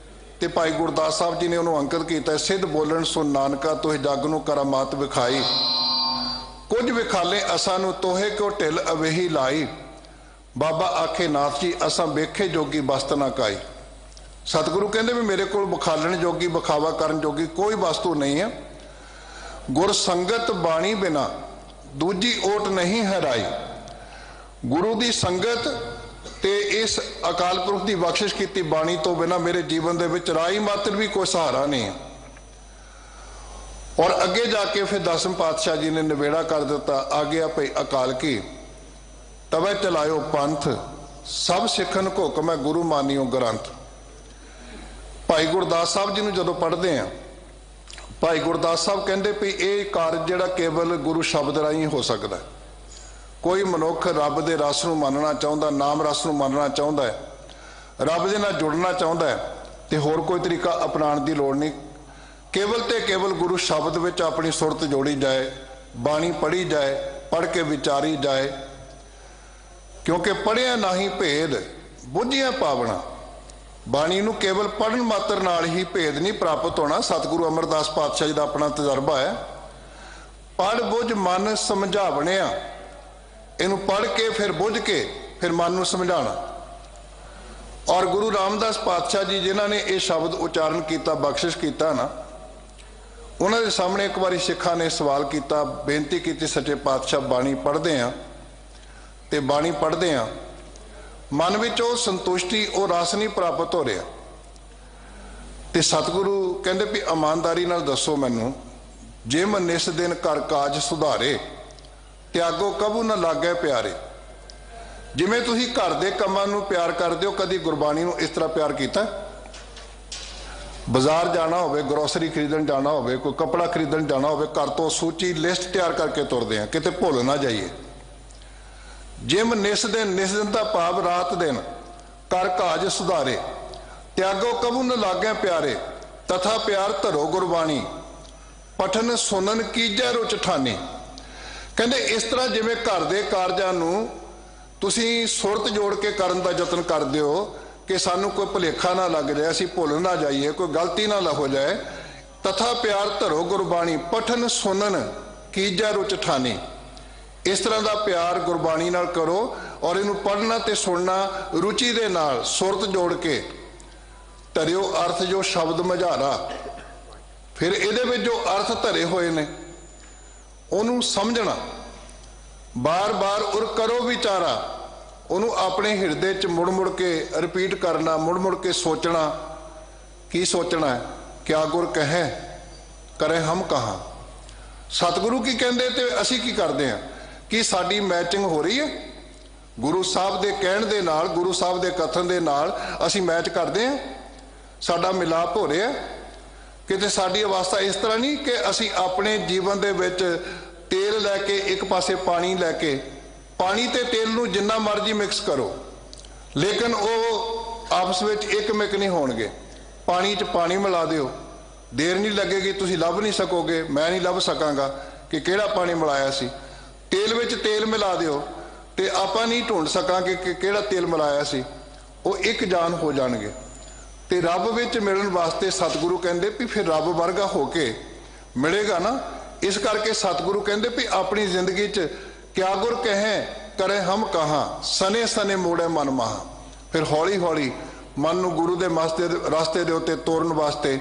ਤੇ ਭਾਈ ਗੁਰਦਾਸ ਸਾਹਿਬ ਜੀ ਨੇ ਉਹਨੂੰ ਅੰਕਿਤ ਕੀਤਾ, ਸਿੱਧ ਬੋਲਣ ਸੁਣ ਨਾਨਕਾ ਤੋਹਿ ਜਗ ਨੂੰ ਕਰਾਮਾਤ ਵਿਖਾਈ, ਕੁਝ ਵਿਖਾਲੇ ਅਸਾਂ ਨੂੰ ਤੋਹੇ ਕਿਉ ਢਿੱਲ ਅਵੇਹੀ ਲਾਈ, ਬਾਬਾ ਆਖੇ ਨਾਥ ਜੀ ਅਸਾਂ ਵੇਖੇ ਜੋਗੀ ਬਸਤ ਨਾ ਕਾਈ। ਸਤਿਗੁਰੂ ਕਹਿੰਦੇ ਵੀ ਮੇਰੇ ਕੋਲ ਵਿਖਾਲਣ ਜੋਗੀ, ਵਿਖਾਵਾ ਕਰਨ ਜੋਗੀ ਕੋਈ ਵਸਤੂ ਨਹੀਂ ਹੈ। ਗੁਰ ਸੰਗਤ ਬਾਣੀ ਬਿਨਾ ਦੂਜੀ ਓਟ ਨਹੀਂ ਹਰਾਈ। ਗੁਰੂ ਦੀ ਸੰਗਤ ਤੇ ਇਸ ਅਕਾਲ ਪੁਰਖ ਦੀ ਬਖਸ਼ਿਸ਼ ਕੀਤੀ ਬਾਣੀ ਤੋਂ ਬਿਨਾ ਮੇਰੇ ਜੀਵਨ ਦੇ ਵਿੱਚ ਰਾਈ ਮਾਤਰ ਵੀ ਕੋਈ ਸਹਾਰਾ ਨਹੀਂ ਹੈ। ਔਰ ਅੱਗੇ ਜਾ ਕੇ ਫਿਰ ਦਸਮ ਪਾਤਸ਼ਾਹ ਜੀ ਨੇ ਨਿਬੇੜਾ ਕਰ ਦਿੱਤਾ, ਆਗਿਆ ਭਈ ਅਕਾਲ ਕੀ ਤਵੇ ਚਲਾਇਓ ਪੰਥ, ਸਭ ਸਿੱਖਨ ਕੋ ਹੁਕਮ ਹੈ ਗੁਰੂ ਮਾਨਿਓ ਗ੍ਰੰਥ। ਭਾਈ ਗੁਰਦਾਸ ਸਾਹਿਬ ਜੀ ਨੂੰ ਜਦੋਂ ਪੜ੍ਹਦੇ ਆ, ਭਾਈ ਗੁਰਦਾਸ ਸਾਹਿਬ ਕਹਿੰਦੇ ਵੀ ਇਹ ਕਾਰਜ ਜਿਹੜਾ ਕੇਵਲ ਗੁਰੂ ਸ਼ਬਦ ਰਾਹੀਂ ਹੋ ਸਕਦਾ। ਕੋਈ ਮਨੁੱਖ ਰੱਬ ਦੇ ਰਸ ਨੂੰ ਮੰਨਣਾ ਚਾਹੁੰਦਾ, ਨਾਮ ਰਸ ਨੂੰ ਮੰਨਣਾ ਚਾਹੁੰਦਾ ਹੈ, ਰੱਬ ਦੇ ਨਾਲ ਜੁੜਨਾ ਚਾਹੁੰਦਾ ਹੈ, ਤੇ ਹੋਰ ਕੋਈ ਤਰੀਕਾ ਅਪਣਾਉਣ ਦੀ ਲੋੜ ਨਹੀਂ। ਕੇਵਲ ਤੇ ਕੇਵਲ ਗੁਰੂ ਸ਼ਬਦ ਵਿੱਚ ਆਪਣੀ ਸੁਰਤ ਜੋੜੀ ਜਾਏ, ਬਾਣੀ ਪੜ੍ਹੀ ਜਾਏ, ਪੜ੍ਹ ਕੇ ਵਿਚਾਰੀ ਜਾਏ, ਕਿਉਂਕਿ ਪੜ੍ਹਿਆ ਨਹੀਂ ਭੇਦ ਬੁੱਝਿਆ ਪਾਵਣਾ। ਬਾਣੀ ਨੂੰ ਕੇਵਲ ਪੜ੍ਹਨ ਮਾਤਰ ਨਾਲ ਹੀ ਭੇਦ ਨਹੀਂ ਪ੍ਰਾਪਤ ਹੋਣਾ। ਸਤਿਗੁਰੂ ਅਮਰਦਾਸ ਪਾਤਸ਼ਾਹ ਜੀ ਦਾ ਆਪਣਾ ਤਜਰਬਾ ਹੈ, ਪੜ੍ਹ ਬੁੱਝ ਮਨ ਸਮਝਾਵਣਿਆ। ਇਹਨੂੰ ਪੜ੍ਹ ਕੇ ਫਿਰ ਬੁੱਝ ਕੇ ਫਿਰ ਮਨ ਨੂੰ ਸਮਝਾਉਣਾ। ਔਰ ਗੁਰੂ ਰਾਮਦਾਸ ਪਾਤਸ਼ਾਹ ਜੀ ਜਿਨ੍ਹਾਂ ਨੇ ਇਹ ਸ਼ਬਦ ਉਚਾਰਨ ਕੀਤਾ, ਬਖਸ਼ਿਸ਼ ਕੀਤਾ ਨਾ, ਉਹਨਾਂ ਦੇ ਸਾਹਮਣੇ ਇੱਕ ਵਾਰੀ ਸਿੱਖਾਂ ਨੇ ਸਵਾਲ ਕੀਤਾ, ਬੇਨਤੀ ਕੀਤੀ, ਸੱਚੇ ਪਾਤਸ਼ਾਹ ਬਾਣੀ ਪੜ੍ਹਦੇ ਆ ਤੇ ਬਾਣੀ ਪੜ੍ਹਦੇ ਆ, ਮਨ ਵਿੱਚ ਉਹ ਸੰਤੁਸ਼ਟੀ, ਉਹ ਰਸ ਨਹੀਂ ਪ੍ਰਾਪਤ ਹੋ ਰਿਹਾ। ਤੇ ਸਤਿਗੁਰੂ ਕਹਿੰਦੇ ਵੀ ਇਮਾਨਦਾਰੀ ਨਾਲ ਦੱਸੋ ਮੈਨੂੰ, ਜੇ ਮੈਂ ਨਿਸ ਦਿਨ ਕਰ ਕਾਜ ਸੁਧਾਰੇ, ਤਿਆਗੋ ਕਬੂ ਨਾ ਲਾਗੇ ਪਿਆਰੇ। ਜਿਵੇਂ ਤੁਸੀਂ ਘਰ ਦੇ ਕੰਮਾਂ ਨੂੰ ਪਿਆਰ ਕਰਦੇ ਹੋ, ਕਦੀ ਗੁਰਬਾਣੀ ਨੂੰ ਇਸ ਤਰ੍ਹਾਂ ਪਿਆਰ ਕੀਤਾ? ਬਾਜ਼ਾਰ ਜਾਣਾ ਹੋਵੇ, ਗਰੋਸਰੀ ਖਰੀਦਣ ਜਾਣਾ ਹੋਵੇ, ਕੋਈ ਕੱਪੜਾ ਖਰੀਦਣ ਜਾਣਾ ਹੋਵੇ, ਘਰ ਤੋਂ ਸੂਚੀ ਲਿਸਟ ਤਿਆਰ ਕਰਕੇ ਤੁਰਦੇ ਆ, ਕਿਤੇ ਭੁੱਲ ਨਾ ਜਾਈਏ। ਜਿਮ ਨਿਸ ਦਿਨ ਦਾ ਭਾਵ ਰਾਤ ਦਿਨ ਕਰ ਕਾਜ ਸੁਧਾਰੇ, ਤਿਆਗੋ ਕਬੂ ਨ ਲਾਗੈ ਪਿਆਰੇ, ਤਥਾ ਪਿਆਰ ਧਰੋ ਗੁਰਬਾਣੀ, ਪਠਨ ਸੁਨਨ ਕੀਜੈ ਰੁਚ ਠਾਨੀ। ਕਹਿੰਦੇ ਇਸ ਤਰ੍ਹਾਂ ਜਿਵੇਂ ਘਰ ਦੇ ਕਾਰਜਾਂ ਨੂੰ ਤੁਸੀਂ ਸੁਰਤ ਜੋੜ ਕੇ ਕਰਨ ਦਾ ਯਤਨ ਕਰਦੇ ਹੋ ਕਿ ਸਾਨੂੰ ਕੋਈ ਭੁਲੇਖਾ ਨਾ ਲੱਗ ਜਾਏ, ਅਸੀਂ ਭੁੱਲ ਨਾ ਜਾਈਏ, ਕੋਈ ਗਲਤੀ ਨਾ ਹੋ ਜਾਏ, ਤਥਾ ਪਿਆਰ ਧਰੋ ਗੁਰਬਾਣੀ, ਪਠਨ ਸੁਨਨ ਕੀਜੈ ਰੁਚ ਠਾਨੀ। ਇਸ ਤਰ੍ਹਾਂ ਦਾ ਪਿਆਰ ਗੁਰਬਾਣੀ ਨਾਲ ਕਰੋ ਔਰ ਇਹਨੂੰ ਪੜ੍ਹਨਾ ਤੇ ਸੁਣਨਾ ਰੁਚੀ ਦੇ ਨਾਲ ਸੁਰਤ ਜੋੜ ਕੇ ਧਰਿਓ ਅਰਥ ਜੋ ਸ਼ਬਦ ਮਝਾਰਾ। ਫਿਰ ਇਹਦੇ ਵਿੱਚ ਜੋ ਅਰਥ ਧਰੇ ਹੋਏ ਨੇ ਉਹਨੂੰ ਸਮਝਣਾ, ਬਾਰ-ਬਾਰ ਉਰ ਕਰੋ ਵਿਚਾਰਾ, ਉਹਨੂੰ ਆਪਣੇ ਹਿਰਦੇ 'ਚ ਮੁੜ-ਮੁੜ ਕੇ ਰਿਪੀਟ ਕਰਨਾ, ਮੁੜ-ਮੁੜ ਕੇ ਸੋਚਣਾ। ਕੀ ਸੋਚਣਾ ਹੈ? ਕਿਆ ਗੁਰ ਕਹੈ ਕਰੇ ਹਮ ਕਹਾਂ। ਸਤਿਗੁਰੂ ਕੀ ਕਹਿੰਦੇ ਤੇ ਅਸੀਂ ਕੀ ਕਰਦੇ ਹਾਂ? ਕੀ ਸਾਡੀ ਮੈਚਿੰਗ ਹੋ ਰਹੀ ਹੈ ਗੁਰੂ ਸਾਹਿਬ ਦੇ ਕਹਿਣ ਦੇ ਨਾਲ, ਗੁਰੂ ਸਾਹਿਬ ਦੇ ਕਥਨ ਦੇ ਨਾਲ? ਅਸੀਂ ਮੈਚ ਕਰਦੇ ਹਾਂ, ਸਾਡਾ ਮਿਲਾਪ ਹੋ ਰਿਹਾ? ਕਿਤੇ ਸਾਡੀ ਅਵਸਥਾ ਇਸ ਤਰ੍ਹਾਂ ਨਹੀਂ ਕਿ ਅਸੀਂ ਆਪਣੇ ਜੀਵਨ ਦੇ ਵਿੱਚ ਤੇਲ ਲੈ ਕੇ ਇੱਕ ਪਾਸੇ ਪਾਣੀ ਲੈ ਕੇ, ਪਾਣੀ ਤੇ ਤੇਲ ਨੂੰ ਜਿੰਨਾ ਮਰਜ਼ੀ ਮਿਕਸ ਕਰੋ ਲੇਕਿਨ ਉਹ ਆਪਸ ਵਿੱਚ ਇੱਕ ਮਿਕ ਨਹੀਂ ਹੋਣਗੇ। ਪਾਣੀ 'ਚ ਪਾਣੀ ਮਿਲਾ ਦਿਓ, ਦੇਰ ਨਹੀਂ ਲੱਗੇਗੀ, ਤੁਸੀਂ ਲੱਭ ਨਹੀਂ ਸਕੋਗੇ, ਮੈਂ ਨਹੀਂ ਲੱਭ ਸਕਾਂਗਾ ਕਿ ਕਿਹੜਾ ਪਾਣੀ ਮਿਲਾਇਆ ਸੀ। ਤੇਲ ਵਿੱਚ ਤੇਲ ਮਿਲਾ ਦਿਓ ਤੇ ਆਪਾਂ ਨਹੀਂ ਢੂੰਡ ਸਕਾਂਗੇ ਕਿ ਕਿਹੜਾ ਤੇਲ ਮਿਲਾਇਆ ਸੀ, ਉਹ ਇੱਕ ਜਾਨ ਹੋ ਜਾਣਗੇ। ਤੇ ਰੱਬ ਵਿੱਚ ਮਿਲਣ ਵਾਸਤੇ ਸਤਿਗੁਰੂ ਕਹਿੰਦੇ ਵੀ ਫਿਰ ਰੱਬ ਵਰਗਾ ਹੋ ਕੇ ਮਿਲੇਗਾ ਨਾ। ਇਸ ਕਰਕੇ ਸਤਿਗੁਰੂ ਕਹਿੰਦੇ ਵੀ ਆਪਣੀ ਜ਼ਿੰਦਗੀ 'ਚ ਕਿਆ ਗੁਰ ਕਹੈ ਕਰੇ ਹਮ ਕਹਾਂ, ਸਨੇ ਸਨੇ ਮੋੜੇ ਮਨ ਮਹਾ। ਫਿਰ ਹੌਲੀ ਹੌਲੀ ਮਨ ਨੂੰ ਗੁਰੂ ਦੇ ਰਸਤੇ ਦੇ ਉੱਤੇ ਤੋਰਨ ਵਾਸਤੇ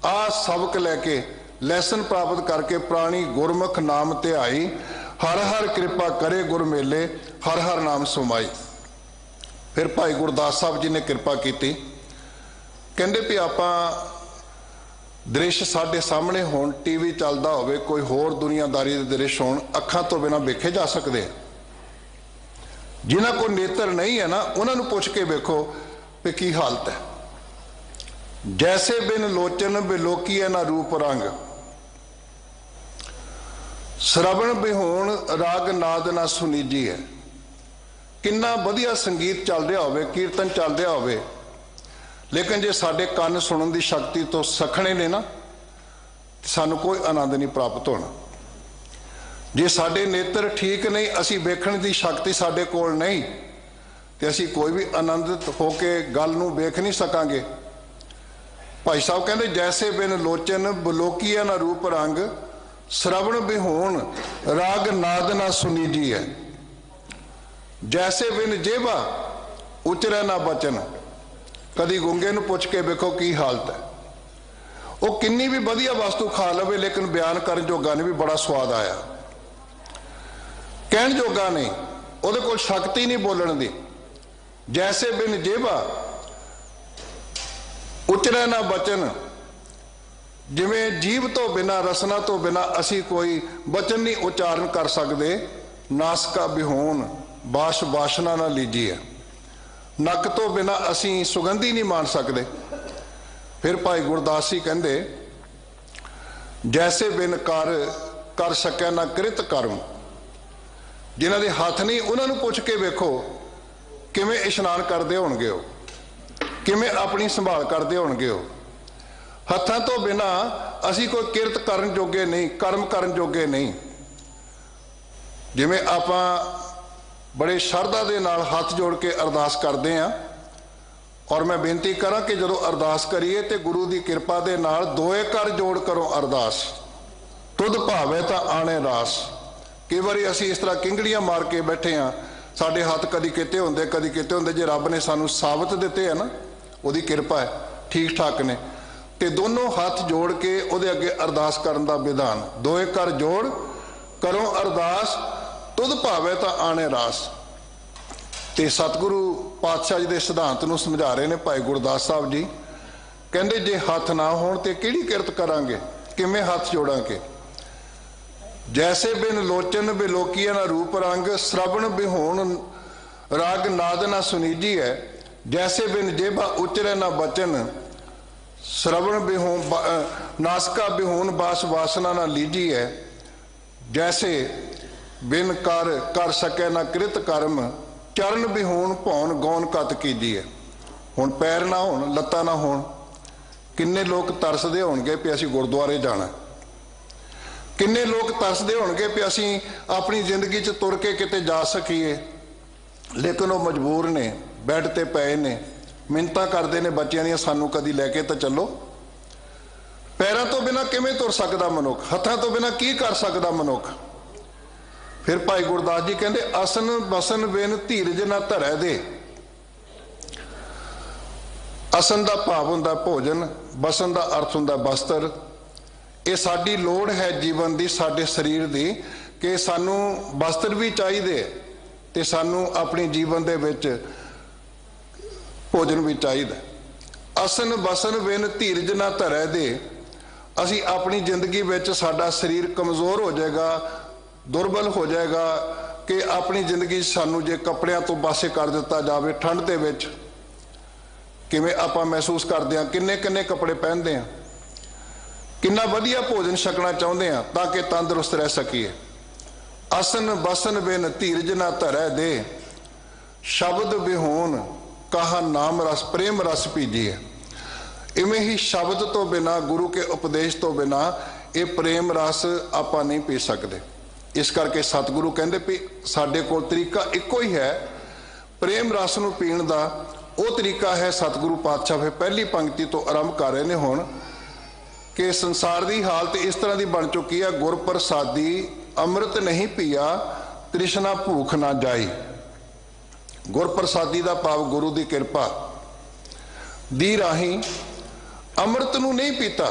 ਆਹ ਸਬਕ ਲੈ ਕੇ, ਲੈਸਨ ਪ੍ਰਾਪਤ ਕਰਕੇ ਪ੍ਰਾਣੀ ਗੁਰਮੁਖ ਨਾਮ ਧਿਆਈ, ਹਰ ਹਰ ਕਿਰਪਾ ਕਰੇ ਗੁਰ ਮੇਲੇ, ਹਰ ਹਰ ਨਾਮ ਸੁਮਾਈ। ਫਿਰ ਭਾਈ ਗੁਰਦਾਸ ਸਾਹਿਬ ਜੀ ਨੇ ਕਿਰਪਾ ਕੀਤੀ, ਕਹਿੰਦੇ ਵੀ ਆਪਾਂ ਦ੍ਰਿਸ਼ ਸਾਡੇ ਸਾਹਮਣੇ ਹੋਣ, ਟੀਵੀ ਚੱਲਦਾ ਹੋਵੇ, ਕੋਈ ਹੋਰ ਦੁਨੀਆਦਾਰੀ ਦੇ ਦ੍ਰਿਸ਼ ਹੋਣ, ਅੱਖਾਂ ਤੋਂ ਬਿਨਾਂ ਵੇਖੇ ਜਾ ਸਕਦੇ। ਜਿਨ੍ਹਾਂ ਕੋਲ ਨੇਤਰ ਨਹੀਂ ਹੈ ਨਾ ਉਹਨਾਂ ਨੂੰ ਪੁੱਛ ਕੇ ਵੇਖੋ ਵੀ ਕੀ ਹਾਲਤ ਹੈ। ਜੈਸੇ ਬਿਨ ਲੋਚਨ ਬਿਲੋਕੀਐ ਨਾ ਰੂਪ ਰੰਗ, ਸ਼ਰਵਣ ਬਿਹੋਣ ਰਾਗ ਨਾਦ ਨਾ ਸੁਨੀਜੀ ਹੈ। ਕਿੰਨਾ ਵਧੀਆ ਸੰਗੀਤ ਚੱਲ ਰਿਹਾ ਹੋਵੇ, ਕੀਰਤਨ ਚੱਲ ਰਿਹਾ ਹੋਵੇ, ਲੇਕਿਨ ਜੇ ਸਾਡੇ ਕੰਨ ਸੁਣਨ ਦੀ ਸ਼ਕਤੀ ਤੋਂ ਸਖਣੇ ਨੇ ਨਾ, ਸਾਨੂੰ ਕੋਈ ਆਨੰਦ ਨਹੀਂ ਪ੍ਰਾਪਤ ਹੋਣਾ। ਜੇ ਸਾਡੇ ਨੇਤਰ ਠੀਕ ਨਹੀਂ, ਅਸੀਂ ਵੇਖਣ ਦੀ ਸ਼ਕਤੀ ਸਾਡੇ ਕੋਲ ਨਹੀਂ, ਤੇ ਅਸੀਂ ਕੋਈ ਵੀ ਆਨੰਦਿਤ ਹੋ ਕੇ ਗੱਲ ਨੂੰ ਵੇਖ ਨਹੀਂ ਸਕਾਂਗੇ। ਭਾਈ ਸਾਹਿਬ ਕਹਿੰਦੇ ਜੈਸੇ ਬਿਨ ਲੋਚਨ ਬਲੋਕੀਐ ਨਾ ਰੂਪ ਰੰਗ, ਸ਼ਰਵਣ ਬਿਹੋਣ ਰਾਗ ਨਾਦ ਨਾ ਸੁਨੀਜੀ ਹੈ। ਜੈਸੇ ਬਿਨ ਜੇਬਾ ਉਚਰੈ ਨਾ ਬਚਨ, ਕਦੀ ਗੁੰਗੇ ਨੂੰ ਪੁੱਛ ਕੇ ਵੇਖੋ ਕੀ ਹਾਲਤ ਹੈ। ਉਹ ਕਿੰਨੀ ਵੀ ਵਧੀਆ ਵਸਤੂ ਖਾ ਲਵੇ ਲੇਕਿਨ ਬਿਆਨ ਕਰਨ ਜੋਗਾ ਨਹੀਂ ਵੀ ਬੜਾ ਸਵਾਦ ਆਇਆ, ਕਹਿਣ ਜੋਗਾ ਨਹੀਂ, ਉਹਦੇ ਕੋਲ ਸ਼ਕਤੀ ਨਹੀਂ ਬੋਲਣ ਦੀ। ਜੈਸੇ ਬਿਨ ਜੇਬਾ ਉਚਰੈ ਨਾ ਬਚਨ, ਜਿਵੇਂ ਜੀਭ ਤੋਂ ਬਿਨਾਂ, ਰਸਨਾ ਤੋਂ ਬਿਨਾਂ ਅਸੀਂ ਕੋਈ ਬਚਨ ਨਹੀਂ ਉਚਾਰਨ ਕਰ ਸਕਦੇ। ਨਾਸਕਾ ਬਿਹੋਣ ਬਾਸ਼ ਬਾਸ਼ਨਾ ਨਾ ਲੀਜੀਏ, ਨੱਕ ਤੋਂ ਬਿਨਾਂ ਅਸੀਂ ਸੁਗੰਧੀ ਨਹੀਂ ਮਾਣ ਸਕਦੇ। ਫਿਰ ਭਾਈ ਗੁਰਦਾਸ ਜੀ ਕਹਿੰਦੇ ਜੈਸੇ ਬਿਨ ਕਰ ਸਕੈ ਨਾ ਕ੍ਰਿਤ ਕਰਮ, ਜਿਨ੍ਹਾਂ ਦੇ ਹੱਥ ਨਹੀਂ ਉਹਨਾਂ ਨੂੰ ਪੁੱਛ ਕੇ ਵੇਖੋ ਕਿਵੇਂ ਇਸ਼ਨਾਨ ਕਰਦੇ ਹੋਣਗੇ, ਉਹ ਕਿਵੇਂ ਆਪਣੀ ਸੰਭਾਲ ਕਰਦੇ ਹੋਣਗੇ। ਉਹ ਹੱਥਾਂ ਤੋਂ ਬਿਨਾਂ ਅਸੀਂ ਕੋਈ ਕਿਰਤ ਕਰਨ ਜੋਗੇ ਨਹੀਂ, ਕਰਮ ਕਰਨ ਜੋਗੇ ਨਹੀਂ। ਜਿਵੇਂ ਆਪਾਂ ਬੜੇ ਸ਼ਰਧਾ ਦੇ ਨਾਲ ਹੱਥ ਜੋੜ ਕੇ ਅਰਦਾਸ ਕਰਦੇ ਹਾਂ, ਔਰ ਮੈਂ ਬੇਨਤੀ ਕਰਾਂ ਕਿ ਜਦੋਂ ਅਰਦਾਸ ਕਰੀਏ ਤੇ ਗੁਰੂ ਦੀ ਕਿਰਪਾ ਦੇ ਨਾਲ ਦੋਏ ਕਰ ਜੋੜ ਕਰੋ ਅਰਦਾਸ, ਤੁਧ ਭਾਵੇ ਤਾਂ ਆਣੇ ਰਾਸ। ਕਈ ਵਾਰੀ ਅਸੀਂ ਇਸ ਤਰ੍ਹਾਂ ਕਿੰਗੜੀਆਂ ਮਾਰ ਕੇ ਬੈਠੇ ਹਾਂ, ਸਾਡੇ ਹੱਥ ਕਦੀ ਕਿਤੇ ਹੁੰਦੇ ਕਦੀ ਕਿਤੇ ਹੁੰਦੇ। ਜੇ ਰੱਬ ਨੇ ਸਾਨੂੰ ਸਾਬਤ ਦਿੱਤੇ ਹੈ ਨਾ, ਉਹਦੀ ਕਿਰਪਾ ਹੈ, ਠੀਕ ਠਾਕ ਨੇ, ਤੇ ਦੋਨੋਂ ਹੱਥ ਜੋੜ ਕੇ ਉਹਦੇ ਅੱਗੇ ਅਰਦਾਸ ਕਰਨ ਦਾ ਵਿਧਾਨ, ਦੋਏ ਕਰ ਜੋੜ ਕਰੋ ਅਰਦਾਸ, ਤੁਧ ਭਾਵੇ ਤਾਂ ਆਣੇ ਰਾਸ। ਤੇ ਸਤਿਗੁਰੂ ਪਾਤਸ਼ਾਹ ਜੀ ਦੇ ਸਿਧਾਂਤ ਨੂੰ ਸਮਝਾ ਰਹੇ ਨੇ ਭਾਈ ਗੁਰਦਾਸ ਸਾਹਿਬ ਜੀ। ਕਹਿੰਦੇ ਜੇ ਹੱਥ ਨਾ ਹੋਣ ਤੇ ਕਿਹੜੀ ਕਿਰਤ ਕਰਾਂਗੇ, ਕਿਵੇਂ ਹੱਥ ਜੋੜਾਂਗੇ। ਜੈਸੇ ਬਿਨ ਲੋਚਨ ਬਿਲੋਕੀਐ ਨਾ ਰੂਪ ਰੰਗ, ਸ਼ਰਵਣ ਬਿਹੋਣ ਰਾਗ ਨਾਦ ਨਾ ਸੁਨੀਜੀ ਹੈ। ਜੈਸੇ ਬਿਨ ਜੇਬਾ ਉਚਰੈ ਨਾ ਬਚਨ, ਸ਼ਰਵਣ ਬਿਹੋਣ ਨਾਸਕਾ ਬਿਹੋਣ ਬਾਸ ਵਾਸਨਾ ਨਾ ਲੀਜੀ ਹੈ। ਜੈਸੇ बिन कर सकै ना कृत कर्म, चरण बिहून भौन गौन कत कीजिए। हुण पैर ना होण, लत्तां ना होण, किन्ने लोग तरसदे होणगे भी असीं गुरुद्वारे जाना, किन्ने लोग तरसदे होणगे भी असीं अपनी जिंदगी च तुर के किते जा सकीए, लेकिन वो मजबूर ने, बैड ते पए ने, मिन्नतां करदे ने बच्चियां दियां, सानू कदी लैके तो चलो। पैरां तो बिना किवें तुर सकदा मनुख, हत्थां तो बिना की कर सकदा मनुख। फिर भाई गुरदास जी कहंदे असन बसन बिन धीरज ना धरै दे। असन का भाव हुंदा भोजन, बसन का अर्थ हुंदा वस्त्र। ये साडी लोड़ है जीवन की, साडे शरीर की, कि सानू वस्त्र भी चाहिए ते सानू अपने जीवन दे विच भोजन भी चाहिए। असन बसन बिन धीरज ना धरै दे। असी अपनी जिंदगी विच साडा शरीर कमज़ोर हो जाएगा, दुर्बल हो जाएगा, कि अपनी जिंदगी सानू जे कपड़ियां तो पासे कर दिता जाए, ठंड दे विच किवें आपां महसूस करते हैं, किन्ने किन्ने कपड़े पहनते हैं, किन्ना वधिया भोजन छकना चाहते हैं ताकि तंदुरुस्त रह सकीए। असन बसन बिन धीरज ना धरै दे, शब्द बिहून कहा नाम रस प्रेम रस पीजिए। इवें ही शब्द तो बिना, गुरु के उपदेश तो बिना ये प्रेम रस आपां नहीं पी सकते। इस करके सतगुरु कहते भी साडे कोल तरीका इको ही है प्रेम रस नूं पीण दा। वो तरीका है सतगुरु पातशाह फिर पहली पंक्ति तो आरंभ कर रहे हैं हुण कि संसार की हालत इस तरह की बन चुकी है, गुर प्रसादी अमृत नहीं पिया तृष्णा भूख ना जाई। गुर प्रसादी का भाव गुरु की कृपा दी राही अमृत नूं नहीं पीता,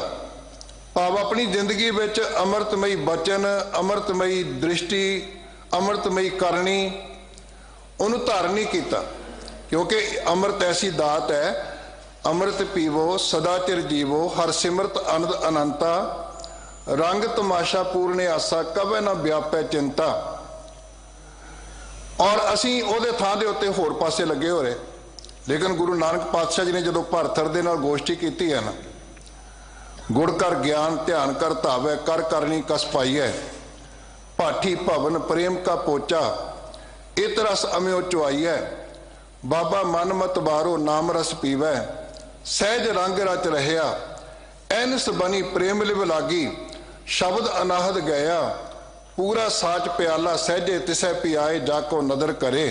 भाव अपनी जिंदगी विच अमृतमयी बचन, अमृतमयी दृष्टि, अमृतमयी करनी उन्होंने धारण नहीं किया। क्योंकि अमृत ऐसी दात है, अमृत पीवो सदा चिर जीवो, हर सिमरत अनंद अनंता, रंग तमाशा पूर्ण आसा, कवे ना व्यापै चिंता। और असी उहदे थां दे उत्ते होर पासे लगे हो रहे। लेकिन गुरु नानक पातशाह जी ने जो भरथर दे नाल गोष्ठी की है ना, गुड़ कर ज्ञान ध्यान कर धावै, कर करनी कस पाईऐ, पाठी भवन प्रेम का पोचा, इत रस अम्यो चुआईऐ, बाबा मन मत बारो नाम रस पीवै, सहज रंग रच रहया, ऐनस बनी प्रेम लिव लागी, शब्द अनाहद गया, पूरा साच प्याला सहजे तिसै पियाए, जाको नदर करे,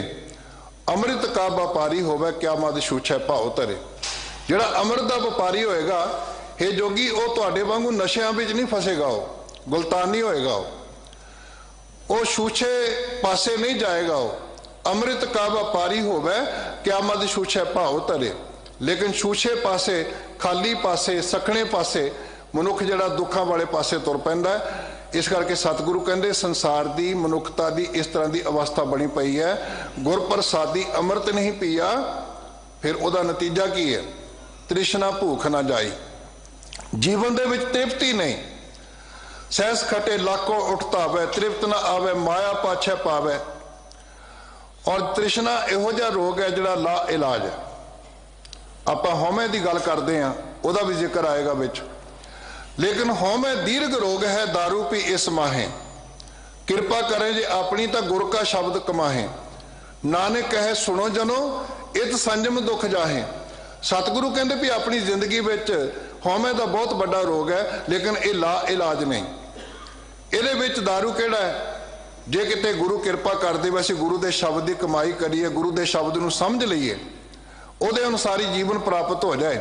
अमृत का व्यापारी होवे, क्या मद छूछै भाव धरे। जिहड़ा अमृत का व्यापारी होएगा, हे जोगी, वो तुहाडे वांगू नशियां विच नहीं फसेगा, वो गुलतान नहीं होएगा, वो छूछे पासे नहीं जाएगा। वो अमृत का व्यापारी होवे, क्या मद छूछे भाव धरे। लेकिन छूछे पासे, खाली पासे, सखने पासे मनुख जिहड़ा दुखां वाले पासे तुर पैंदा है। इस करके सतगुरु कहंदे संसार की मनुखता की इस तरह की अवस्था बनी पई है, गुर प्रसादी अमृत नहीं पिया, फिर उहदा नतीजा की है, तृष्णा भूख ना जाई, जीवन दे विच तृप्ति नहीं, सहस खटे लाखों उठता आवे, तृप्त ना आवे, माया पाछे पावे। और तृष्णा इहो जिहा रोग है जिहड़ा ला इलाज है। आपां हौमे की गल करते हैं, उहदा भी जिक्र आएगा विच। लेकिन हौमे दीर्घ रोग है, दारू पी इस माहे, कृपा करें जे अपनी तो गुर का शब्द कमाहे, नानक कहे सुनो जनो इत संजम दुख जाहे। सतगुरु कहते भी अपनी जिंदगी विच हौमे का बहुत बड़ा रोग है, लेकिन ये ला इलाज नहीं। इहदे विच दारू किहड़ा है, जे किते गुरु कृपा करदे, वैसे गुरु के शब्द की कमाई करिए, गुरु के शब्द नूं समझ लईए, उहदे अनुसार ही जीवन प्राप्त हो जाए,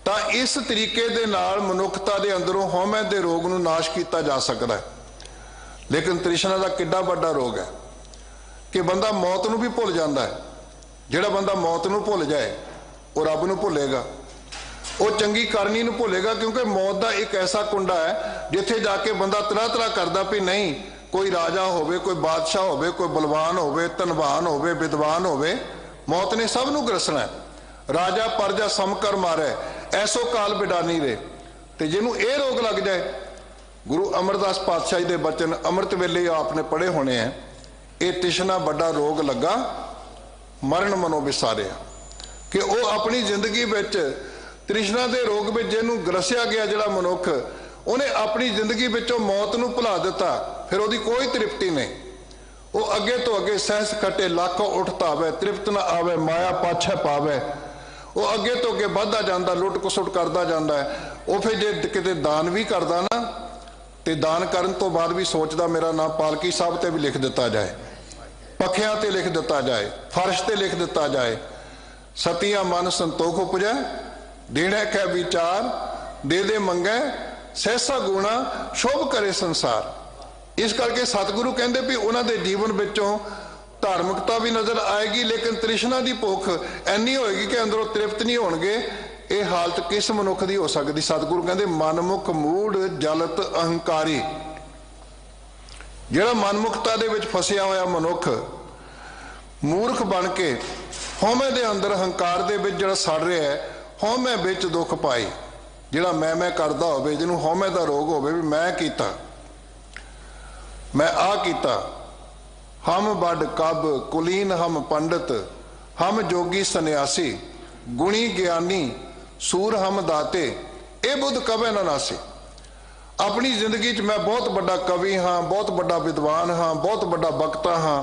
तो इस तरीके दे नाल मनुखता दे अंदरों हौमे दे रोग नूं नाश किया जा सकता है। लेकिन तृष्णा का किड्डा बड़ा रोग है कि बंदा मौत नूं भी भुल जाता है। जिहड़ा बंदा मौत नूं भुल जाए वो रब नूं भुलेगा, वो चंगी करनी नूं भुलेगा, क्योंकि मौत का एक ऐसा कुंडा है जिथे जाके बंदा तरह तरह करदा भी नहीं, कोई राजा होवे, कोई बादशाह होवे, कोई बलवान होवे, धनवान होवे, विद्वान होवे, मौत ने सब नूं ग्रसना है। राजा परजा समकर मारे, ऐसो काल बिडानी रे। ते जिन्हों ये रोग लग जाए, गुरु अमरदास पातशाह जी के बचन अमृत वेले आपने पढ़े होने हैं, ये तृष्णा बड़ा रोग लगा मरण मनो विसारिया, कि वो अपनी जिंदगी विच तृष्णा के रोग में जिन्हों ग्रसिया गया जिहड़ा मनुख, उन्हें अपनी जिंदगी विचों मौत नूं भुला दिता, फिर उसकी कोई तृप्ति नहीं। वो अगे तो अगे सहस खटे लाखों उठ तावे, तृप्त न आवे माया पाछे पावे। वो अगे तो अगे बढ़ता जाता, लुट खसुट करता जाता है। वो फिर जे किते दान भी करता ना, तो दान करन तो बाद भी सोचता मेरा नाम पालकी साहब ते भी लिख दिता जाए, पखियां ते लिख दिता जाए, फर्श ते लिख दिता जाए। सतिया मन संतोख उपजै, देने कै विचार, दे दे मंगै सहसा गुणा, शोभ करे संसार। इस करके सतगुरु कहते भी उन्होंने जीवन विचों धार्मिकता भी नजर आएगी, लेकिन तृष्णा की भुख इन्नी होएगी कि अंदरों तृप्त नहीं होणगे। ये हालत किस मनुख की हो सकती? सतगुरु कहते मनमुख मूढ़ जलत अहंकारी। जिहड़ा मनमुखता दे विच फसिया होया मनुख मूर्ख बन के हौमे दे अंदर हंकार दे विच जिहड़ा सड़ रहा है, हौमे विच दुख पाई। जिहड़ा मैं करदा होवे, जिहनूं हौमे दा रोग होवे भी मैं कीता, मैं आ कीता। हम बड़ कब कुलीन हम पंडित, हम जोगी सन्यासी, गुणी ज्ञानी सूर हम दाते, ए बुध कवे ना नासी। अपनी जिंदगी च मैं बहुत बड़ा कवि हाँ, बहुत बड़ा विद्वान हाँ, बहुत बड़ा वक्ता हाँ।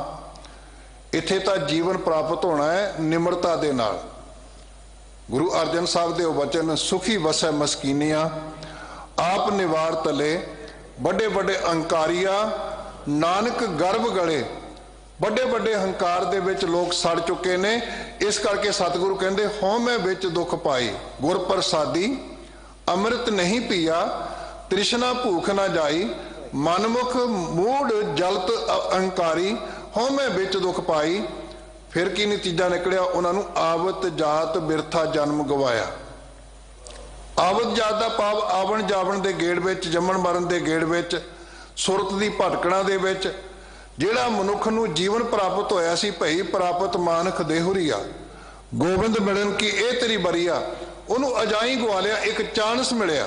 इत्थे तां जीवन प्राप्त होना है निम्रता दे नाल। गुरु अर्जन साहब दे वचन सुखी वसै मस्कीनिया, आप निवार तले बड़े बड़े अंकारिया, नानक गर्भ गले। बड़े बड़े हंकार दे विच लोग सड़ चुके ने। इस करके सतगुरु कहते हौमे विच दुख पाई, गुर प्रसादी अमृत नहीं पिया, तृष्णा भूख ना जाई, मनमुख मूढ़ जलत अहंकारी, हौमे विच दुख पाई। फिर की नतीजा निकलिया? उन्होंने आवत जात बिरथा जन्म गवाया। आवत जात का भाव आवन जावन के गेड़ विच, जमन मरण के गेड़ विच, सुरत की भटकना दे विच जिहड़ा मनुख नूं जीवन प्राप्त होया सी, भई प्राप्त मानख देहुरीआ, गोबिंद मिलन की ए तेरी बरीआ, उन्होंने अजाई गवा लिया। एक चांस मिलिया,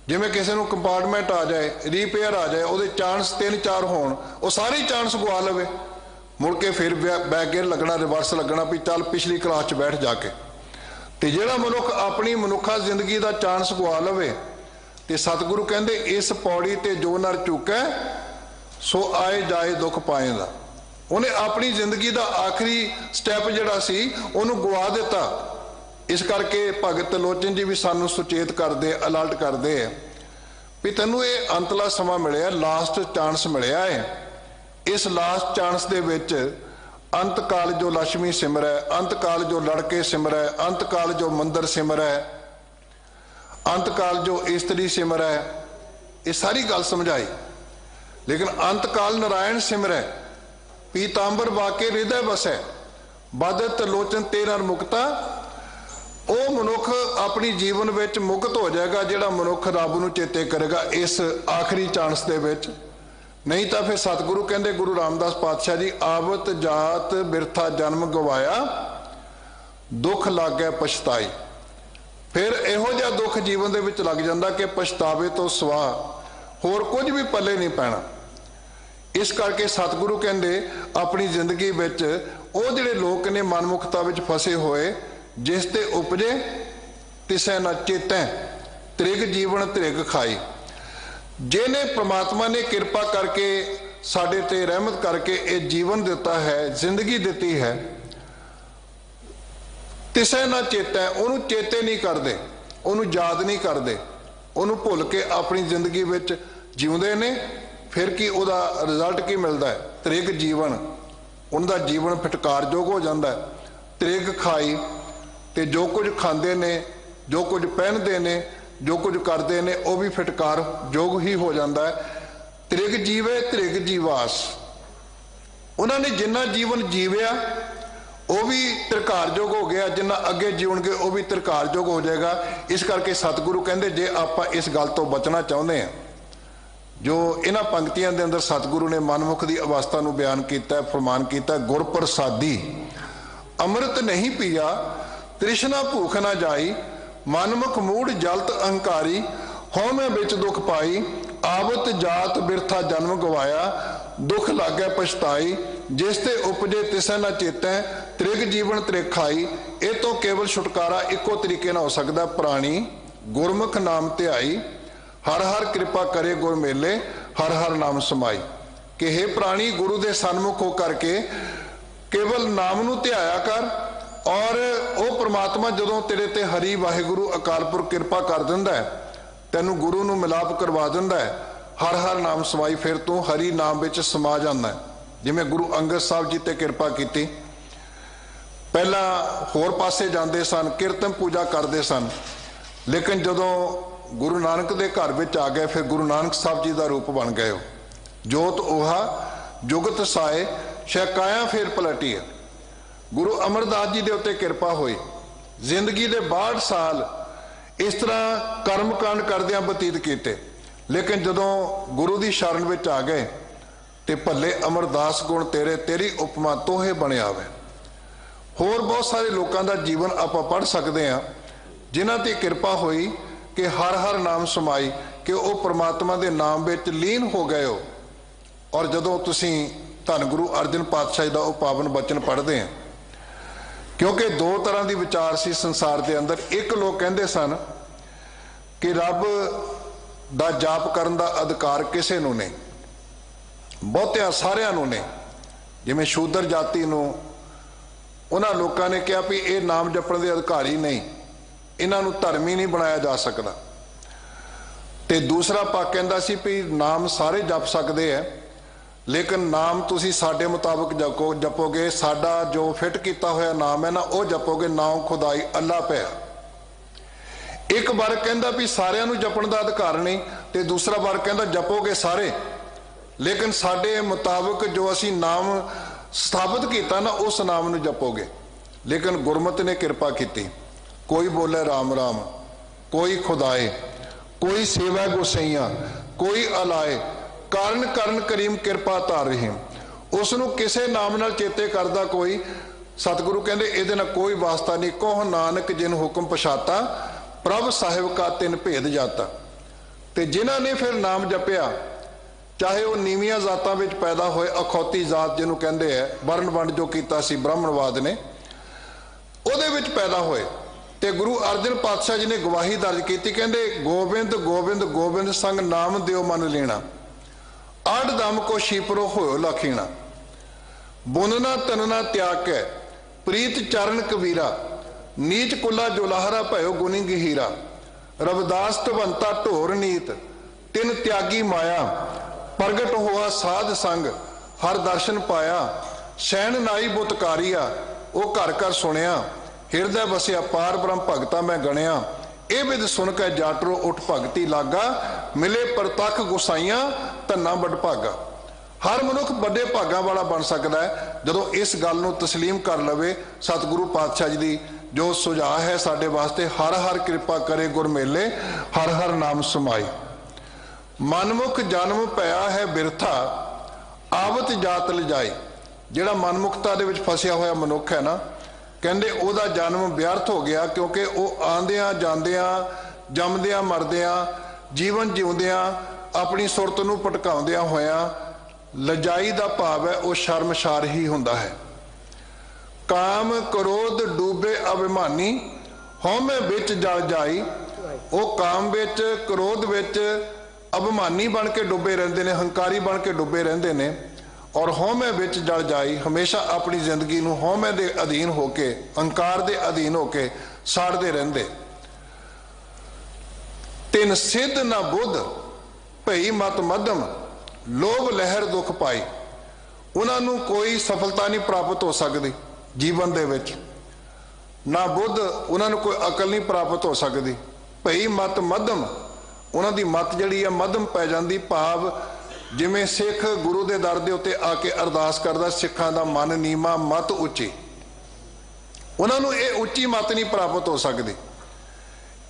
जिवें किसी नूं कंपार्टमेंट आ जाए, रीपेयर आ जाए, वो चांस 3-4 होण, वो सारे चांस गवा लवे। मुड़ के फिर बैक गेयर लगना, रिवर्स लगना भी चल पिछली क्लास च बैठ जाके। तो जिहड़ा मनुख अपनी मनुखा जिंदगी का चांस गवा लवे, तो सतगुरु कहते इस पौड़ी ते जो नर चुकै सो आए जाए दुख पाएगा। उन्हें अपनी जिंदगी का आखिरी स्टैप जिहड़ा सी उन्होंने गवा दिता। इस करके भगत लोचन जी भी सानू सुचेत करते, अलर्ट करते हैं भी तैनू ये अंतला समा मिलिया, लास्ट चांस मिलिया है। इस लास्ट चांस दे विच अंत काल जो लक्ष्मी सिमर है, अंत काल जो लड़के सिमर है, अंत काल जो मंदिर सिमर है, अंत काल जो इस्त्री सिमर है, ये सारी गल समझाई। लेकिन अंत काल नारायण सिमर है, पीतांबर वाके हृदय बसै, बदत लोचन तेरा मुक्ता। ਉਹ ਮਨੁੱਖ अपनी जीवन ਵਿੱਚ मुक्त हो जाएगा ਜਿਹੜਾ ਮਨੁੱਖ ਰੱਬ ਨੂੰ ਚੇਤੇ ਕਰੇਗਾ इस आखिरी चांस ਦੇ ਵਿੱਚ। नहीं तो फिर सतगुरु कहते गुरु रामदास पातशाह जी, आवत जात बिरथा जन्म गवाया, दुख लग गया पछताई। फिर ਇਹੋ ਜਿਹਾ दुख जीवन ਦੇ ਵਿੱਚ ਲੱਗ ਜਾਂਦਾ कि पछतावे तो सिवा होर कुछ भी पल्ले नहीं पैना। इस करके सतगुरु कहते अपनी जिंदगी ਵਿੱਚ ਉਹ ਜਿਹੜੇ लोग ने मनमुखता ਵਿੱਚ फसे होए, जिस ते उपजे तिसै न चेतै, त्रिग जीवन त्रिग खाई। जिन्हें परमात्मा ने कृपा करके साडे ते रहमत करके ये जीवन दिता है, जिंदगी दी है, तिसै न चेतै, उन्होंने चेते नहीं करते, उन्होंने याद नहीं करते, उन्होंने भुल के अपनी जिंदगी विच जिउंदे ने। फिर की उहदा रिजल्ट की मिलता है? त्रिग जीवन, उनका जीवन फिटकारयोग हो जाता है। त्रिग खाई, ते जो कुछ खाते ने, जो कुछ पहनते ने, जो कुछ करते हैं, वह भी फिटकार योग ही हो जाता है। त्रिग जीवे त्रिग जीवास। उन्होंने जिन्ना जीवन जीविया वह भी त्रिकार योग हो गया, जिन्ना अगे जीवनगे वह भी त्रिकार योग हो जाएगा। इस करके सतगुरु कहते जे आप इस गल तो बचना चाहते हैं, जो इन्हां पंक्तियों के अंदर सतगुरु ने मनमुख की अवस्था को बयान किया, फरमान किया, गुर प्रसादी अमृत नहीं पिया, तृष्णा भूख ना जाई, मनमुख मूढ़ जलत अहंकारी, हौमे बिच दुख पाई, आवत जात बिरथा जन्म गवाया, दुख लागे पछताई, जिस ते उपजे तिसै न चेतै, त्रिग जीवन त्रिग खाई। ये तो केवल छुटकारा इको तरीके ना हो सकता, प्राणी गुरमुख नाम ध्याई, हर हर कृपा करे गुर मेले, हर हर नाम समाई। कि हे प्राणी गुरु दे सन्मुख हो करके केवल नाम नूं ध्याया कर और वो परमात्मा जदों तेरे ते हरी वाहिगुरु अकाल पुरख कृपा कर दिंदा है, तैनू गुरु नूं मिलाप करवा दिंदा है, हर हर नाम समाई, फिर तू हरी नाम विच समा जांदा है। जिवें गुरु अंगद साहब जी ते कृपा कीती, पहला होर पासे जांदे सन, कीर्तन पूजा करते सन, लेकिन जदों गुरु नानक दे घर विच आ गए फिर गुरु नानक साहब जी का रूप बन गए हो। जोत ओहा जुगत साए शकाया फिर पलटी है। गुरु अमरदास जी के उत्ते कृपा हुई, जिंदगी के 62 साल इस तरह कर्म कांड करदियां बतीत किए, लेकिन जदों गुरु की शरण विच आ गए तो भले अमरदास गुण तेरे तेरी उपमा तोहे बने आवे। होर बहुत सारे लोगों का जीवन आप पढ़ सकते हैं जिन्हां ते कृपा हुई कि हर हर नाम समाई, कि वह परमात्मा के नाम विच लीन हो गए हो। और जदों तुसीं धन गुरु अर्जन पातशाह जी का वह पावन बचन पढ़ते हैं, क्योंकि दो तरह की विचार सी संसार के अंदर। एक लोग कहते सन कि रब दा जाप करन दा अधिकार किसे नूं नहीं, बहुतिया सारिਆਂ ਨੂੰ ने। जिवें शूदर जाति नूं उन्हां लोकां ने कहा भी ये नाम जपण दे अधिकारी नहीं, इन्हां नूं धर्मी नहीं बनाया जा सकता। ते दूसरा पक्ष कहंदा सी भी नाम सारे जप सकते हैं, लेकिन नाम तुसी साडे मुताबिक जपोगे, साडा जो फिट किया होया नाम है ना वो जपोगे, नाम खुदाई अल्लाह पिया। एक बार कहंदा भी सारिਆਂ ਨੂੰ जपण ਦਾ अधिकार नहीं, ते दूसरा बार कहंदा जपोगे सारे, लेकिन साडे मुताबिक जो असी नाम स्थापित किया ना उस नाम नूं जपोगे। लेकिन गुरमत ने कृपा की, कोई बोले राम राम, कोई खुदाए, कोई सेवा गुसैया, कोई अलाए, कारण करण करीम कृपा तार रहीम। उसनूं किसे नाम नाल चेते करदा कोई, सतगुरु कहंदे इहदे नाल कोई वास्ता नहीं। कोह नानक जिन हुक्म पछाता, प्रभ साहिब का तिन भेद जाता। ते जिन्हां ने फिर नाम जपिया, चाहे वह नीवियां जातां विच पैदा होए, अखौती जात जिन्हों कहंदे है, वर्ण वंड जो कीता सी ब्राह्मणवाद ने, उहदे विच पैदा होए, ते गुरु अर्जन पातशाह जी ने गवाही दर्ज की, कहंदे गोबिंद गोबिंद गोबिंद संग नाम दियो मन लेना, आड़ दम को शीपरो होयो लखीना, बुनना तनना त्याग के प्रीत चरण कबीरा, नीच कुला जुलाहरा भयो गुनी गहीरा, रविदास तवंता ढोर नीत, तिन त्यागी माया, प्रगट हुआ साध संग, हर दर्शन पाया, सैन नाई बुतकारिया, वो घर घर सुनिया, हिरदे बसिया पार ब्रह्म भगता मैं गणिया, ये विद सुन के जाटरो उठ भगती लागा, मिले परतख गुसाइया धन्ना बड़ भागा। हर मनुख बड़े भागा वाला बन सकता है जदों इस गल नूं तस्लीम कर लवे। सतगुरु पातशाह जी की जो सुझाव है साडे वास्ते, हर हर कृपा करे गुर मेले, हर हर नाम समाई। मनमुख जन्म पया है बिरथा, आवत जात लिजाई। जिहड़ा मनमुखता दे विच फसिया होया मनुख है ना, कहंदे ओहदा जन्म व्यर्थ हो गया, क्योंकि वह आंदियां जांदियां जमदियां मरदियां जीवन जिउंदियां अपनी सुरत नूं भटकाउंदियां होया लजाई दा भाव है वह शर्मशार ही हुंदा है। काम क्रोध डूबे अभिमानी, हौमे विच जल जाई। वो काम विच क्रोध विच अभिमानी बन के डुबे रहंदे ने, हंकारी बन के डुबे रहंदे ने, और हौमे विच जल जाई, हमेशा अपनी जिंदगी नूं हौमे दे अधीन होके, हंकार दे अधीन होके साड़दे रहंदे। तिन सिद्ध ना बुद्ध भई मत मध्यम, लोभ लहर दुख पाई। उन्हां नूं कोई सफलता नहीं प्राप्त हो सकती जीवन दे विच, ना बुद्ध, उन्हां नूं कोई अकल नहीं प्राप्त हो सकती। भई मत मध्यम, उन्हां दी मत जिहड़ी है मध्यम पै जांदी। भाव जिवें सिख गुरु दे दर दे उत्ते आके अरदास करदा, सिखां दा मन नीमा मत उच्ची, उन्हां नूं इह उच्ची मत नहीं प्राप्त हो सकती।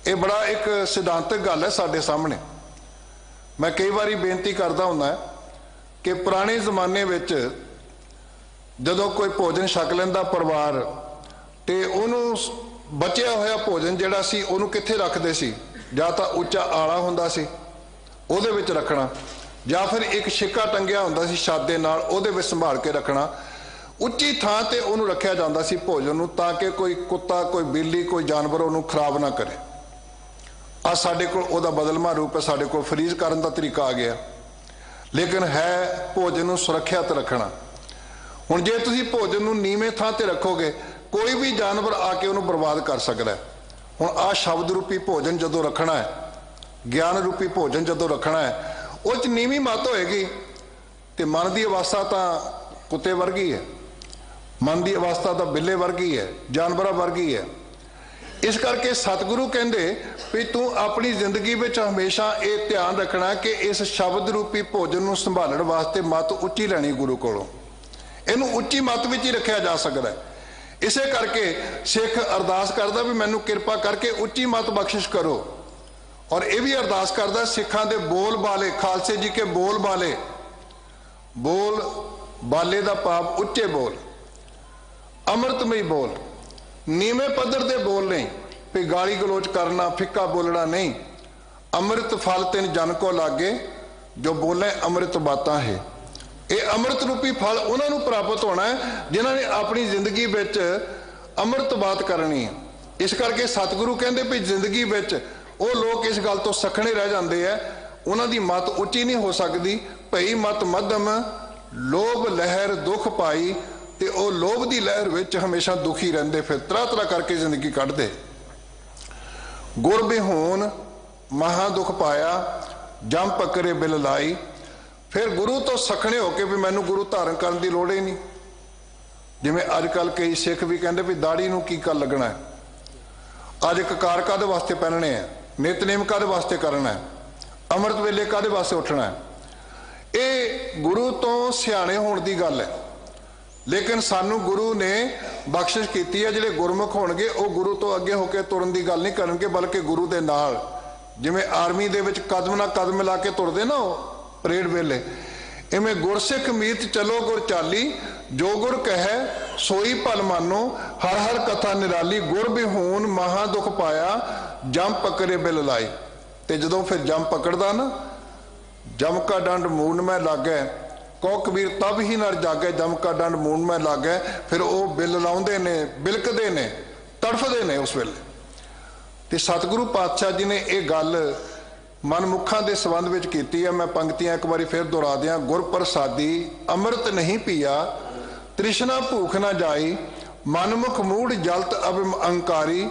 ये बड़ा एक सिद्धांतक गल है साडे सामने। मैं कई बारी बेनती करता हुंदा कि पुराने जमाने विच जदों कोई भोजन छक लैंदा परिवार, ते उहनूं बचिया होया भोजन जिहड़ा सी उहनूं कित्थे रखदे सी? जां तां उच्चा आला हुंदा सी उहदे विच रखना, जां फिर एक छिक्का टंगिया हुंदा सी छत दे नाल उहदे विच संभाल के रखना। उच्ची थां ते उहनूं रखिया जांदा सी भोजन नूं, तां कि कोई कुत्ता कोई बिल्ली कोई जानवर उहनूं खराब ना करे। आ साडे कोल उहदा बदलमा रूप है, साडे कोल फ्रीज करन दा तरीका आ गया। लेकिन है भोजन नूं सुरੱਖਿਅਤ रखना। हुण जे तुसीं भोजन नूं नीवें थां ते रखोगे, कोई भी जानवर आके उहनूं बर्बाद कर सकदा है। हुण आ शब्द रूपी भोजन जदों रखना है, ज्ञान रूपी भोजन जदों रखना है, उह 'च नीवीं मत होएगी ते मन की अवस्था तां कुत्ते वर्गी है, मन की अवस्था तां बिल्ले वर्गी है, जानवरां वर्गी है। इस करके सतगुरु कहंदे भी तू अपनी जिंदगी विच हमेशा ये ध्यान रखना कि इस शब्द रूपी भोजन नूं संभालण वास्ते मत उच्ची लैनी गुरु कोलों। इहनूं उच्ची मत विच ही रखिया जा सकदा है। इसे करके सिख अरदास करदा भी मैनूं किरपा करके उच्ची मत बख्शिश करो, और यह भी अरदास करदा सिखां दे बोल बाले, खालसे जी के बोल बाले, बोल बाले दा भाव उच्चे बोल, अमृतमई बोल, नीवें पद्धर दे बोल नहीं भी गाली गलोच करना, फिक्का बोलना नहीं। अमृत फल तिन जन को लागे जो बोले अमृत बातां है। ये अमृत रूपी फल उन्होंने प्राप्त होना है जिन्हों ने अपनी जिंदगी विच अमृत बात करनी है। इस करके सतगुरु कहते भी जिंदगी विच वो लोग इस गल तो सखणे रह जाते हैं, उन्हों की मत उच्ची नहीं हो सकती। भई मत मध्यम लोभ लहर दुख पाई, ते वो लोभ की लहर विच हमेशा दुखी रहते, फिर तरह तरह करके जिंदगी कढ़ते। गुर बिहून महा दुख पाया जम पकड़े बिल लाई। फिर गुरु तो सखणे होके भी मैनू गुरु धारण करने की लोड़ ही नहीं। जिवें अजकल कई सिख भी कहते भी दाड़ी नूं की कर लगना है, अज ककार कादे वास्ते पहनने हैं, नितनेम कादे वास्ते करना है, अमृत वेले कादे वास्ते उठना है। ये गुरु तो सियाणे होने की गल है। लेकिन सानू गुरु ने बख्शिश की है, जिहड़े गुरमुख होणगे वो गुरु तो अगे होकर तुरन की गल नहीं करनगे, बल्कि गुरु के नाल जिवें आर्मी दे विच कदम ना कदम मिला के तुरदे ना परेड वेले, इवें गुरसिख मीत चलो गुर चाली, जो गुर कहे सोई भल मानो, हर हर कथा निराली। गुर बिहून महा दुख पाया जम पकड़े बिल लाई। ते जदों फिर जम पकड़दा ना, जम का डंड मून में लागे, कौ कबीर तब ही नर जागे, जम का डंड मून में लागे। फिर वो बिल लाउंदे ने, बिलकदे ने, तड़फदे ने उस वेले। ते सतगुरु पातशाह जी ने यह गल मनमुखां दे संबंध विच कीती है। मैं पंक्तियां एक बारी फिर दोहरा दियां। गुर प्रसादी अमृत नहीं पिया, तृष्णा भूख ना जाई, मनमुख मूढ़ जलत अहंकारी,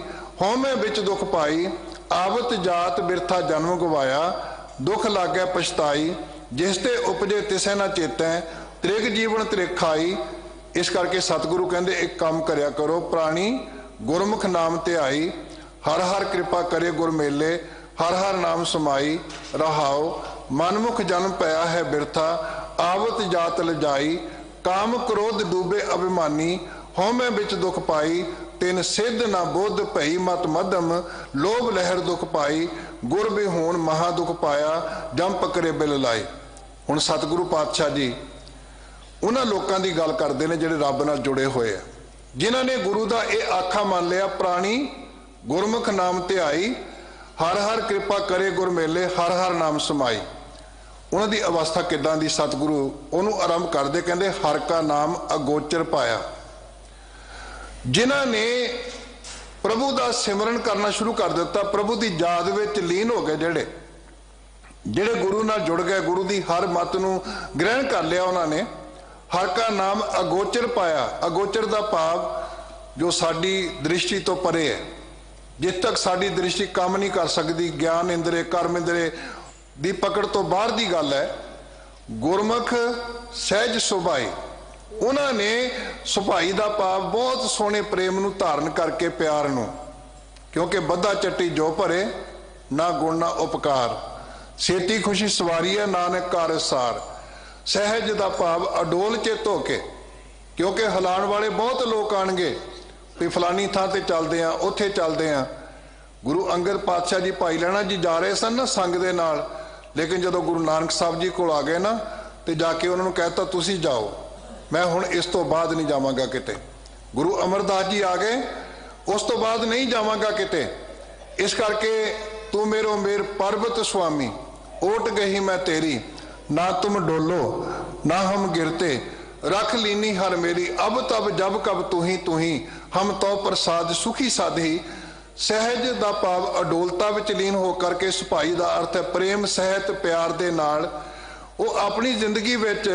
होमे विच दुख पाई, आवत जात बिरथा जन्म गवाया, दुख लागे पछताई, जिसते उपजे तिसे ना चेतै, त्रिग जीवन त्रिग खाई। इस करके सतगुरु कहते एक काम करया करो, प्राणी गुरमुख नाम ध्याई, हर हर कृपा करे गुर मेले, हर हर नाम समाई रहाओ। मनमुख जन्म पाया है बिरथा, आवत जात लजाई, काम क्रोध डूबे अभिमानी, होमे बिच दुख पाई, तिन सिद्ध ना बुद्ध भई मत मध्यम, लोभ लहर दुख पाई, गुर बिहून महा दुख पाया जम पकड़े बिल लाई। हुण सतगुरु पातशाह जी उन्हां लोकां दी गल करदे ने जिहड़े रब नाल जुड़े होए आ, जिन्हां ने गुरु दा इह आखा मान लिया, प्राणी गुरमुख नाम ध्याई, हर हर कृपा करे गुर मेले, हर हर नाम समाई। उन्हां दी अवस्था किदां दी? सतगुरु उहनूं आरंभ करदे कहंदे हर का नाम अगोचर पाया। जिन्हां ने प्रभु का सिमरन करना शुरू कर दिता, प्रभु की याद विच लीन हो गए, जेड़े गुरु नाल जुड़ गए, गुरु की हर मत नूं ग्रहण कर लिया उन्होंने, हर का नाम अगोचर पाया। अगोचर का भाव जो साडी दृष्टि तो परे है, जिस तक साडी दृष्टि काम नहीं कर सकती, ज्ञान इंद्रे कर्म इंद्रे दी पकड़ तो बाहर की गल है। गुरमुख सहज सुभाई, उन्होंने सुभाई का भाव बहुत सोहने प्रेम नूं धारण करके प्यार नूं, क्योंकि बद्धा चट्टी जो भरे ना गुण ना उपकार, सेती खुशी सवारी है नानक कार सार। सहज का भाव अडोल चित होके, क्योंकि हिलाण वाले बहुत लोग आएंगे भी फलानी थां ते चलदे आ, उत्थे चलदे आ। गुरु अंगद पातशाह जी भाई लैणा जी जा रहे सन ना संग दे नाल, लेकिन जदों गुरु नानक साहब जी कोल आ गए ना ते जाके उन्होंने कहता तुसीं जाओ, मैं हुण इस तो बाद नहीं जावांगा किते। गुरु अमरदास जी आ गए, उस तो बाद नहीं जावांगा किते। इस करके तू मेरो मेर पर्वत स्वामी, ओट गही मैं तेरी, ना तुम डोलो ना हम गिरते, रख लीनी हर मेरी, अब तब जब कब तू ही हम तो प्रसाद सुखी साधी। सहज का भाव अडोलता विच लीन हो करके, सुभाई का अर्थ है प्रेम सहित प्यार दे नाल वो अपनी जिंदगी विच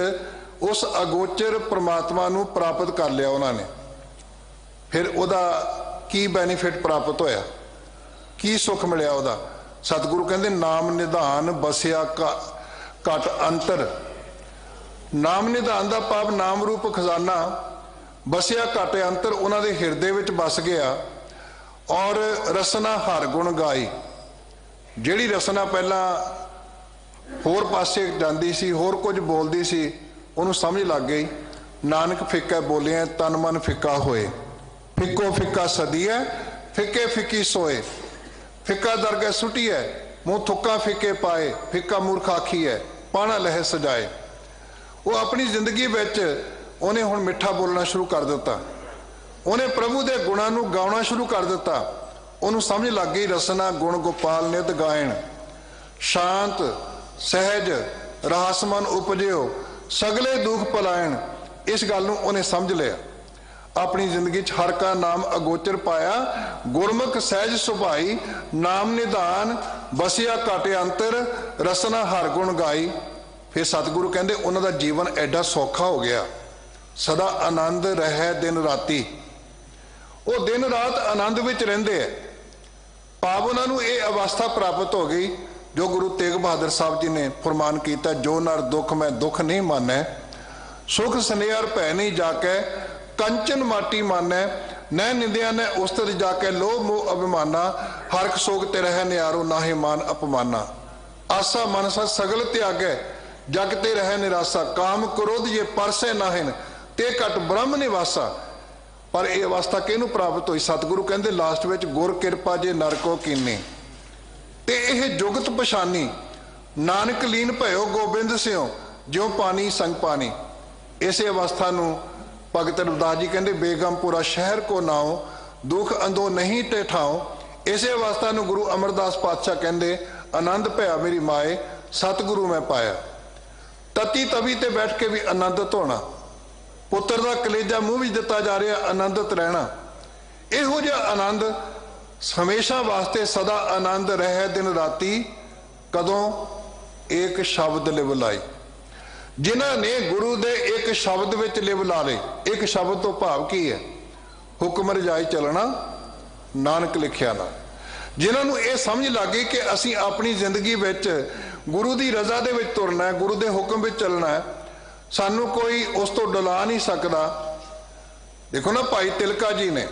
उस अगोचर परमात्मा नूं प्राप्त कर लिया उन्होंने। फिर उहदा की बेनीफिट प्राप्त होया, की सुख मिलिया उहदा? सतगुरु कहंदे नाम निधान बसिया घट अंतर। नाम निधान दा भाव नाम रूप खजाना बसिया घट अंतर उन्हां दे हिरदे विच बस गया। और रसना हर गुण गाई, जिहड़ी रसना पहला होर पासे जांदी सी, होर कुछ बोलदी सी, उहनूं समझ लग गई। नानक फिक्का बोलिया तन मन फिक्का होए, फिक्को फिक्का सदिया फिक्के फिक्की सोए। फिक्का दरगह सुटी है मुँह थुक्का फिक्के पाए, फिक्का मूर्ख आखी है पाना लह सजाए। वो अपनी जिंदगी विच उन्हें हुण मिठा बोलना शुरू कर दिता, उन्हें प्रभु के गुणों नूं गाउणा शुरू कर दिता। उन्होंने समझ लग गई रसना गुण गोपाल नित गायन, शांत सहज रहसमन उपजियो सगले दुख पलायन। इस गल नूं उन्हें समझ लिया। अपनी जिंदगी च हर का नाम अगोचर पाया, गुरमुख सहज सुभाई नाम निधान बसिया घट अंतर रसना हर गुण गाई। फिर सतगुरु कहंदे उन्हां दा जीवन एडा सौखा हो गया, सदा आनंद रहे दिन राती। वो दिन रात आनंद विच रहिंदे है। भाव उन्होंने ये अवस्था प्राप्त हो गई जो गुरु तेग बहादुर साहब जी ने फरमान किया, जो नर दुख मैं दुख नहीं मानै, सुख स्नेहर भै नहीं जाके कंचन माटी मानै, न निंदिया न उस्तर जाके लोभ मोह अभिमाना, हरख सोग ते रह नियारो नाहे मान अपमाना। आसा मनसा सगल त्यागै जग ते रह निराशा, काम क्रोध ये परसे नाहिन ते घट ब्रह्म निवासा। पर यह अवस्था किहनूं प्राप्त हुई? सतगुरु कहंदे लास्ट विच गुर किरपा जे नरको कीनी ते यह जुगत पछानी, नानक लीन भयो गोबिंद सिओ ज्यों पानी संग पानी। इस अवस्था नूं भगत रविदास जी कहंदे बेगमपुरा शहर को नाओ दुख अंदो नहीं ते ठाओ। इस अवस्था नूं गुरु अमरदास पातशाह कहंदे आनंद भया मेरी माए सतगुरु मैं पाया। तती तवी ते बैठ के भी आनंदित होना, पुत्र का कलेजा मूँह भी दिता जा रहा आनंदित रहना। इहो जिहा आनंद हमेशा वास्ते सदा आनंद रहे दिन राती। कदों? एक शब्द लिव लाई। जिन्हां ने गुरु दे एक शब्द विच लिव ला ले। एक शब्द तो भाव की है? हुक्म रजाई चलना नानक लिखिया ना। जिन्हां नूं ये समझ लग गई कि असीं अपनी जिंदगी विच गुरु की रजा दे विच तुरना है, गुरु के हुक्म विच चलना है, सानू कोई उस तो डला नहीं सकता। देखो ना भाई तिलका जी ने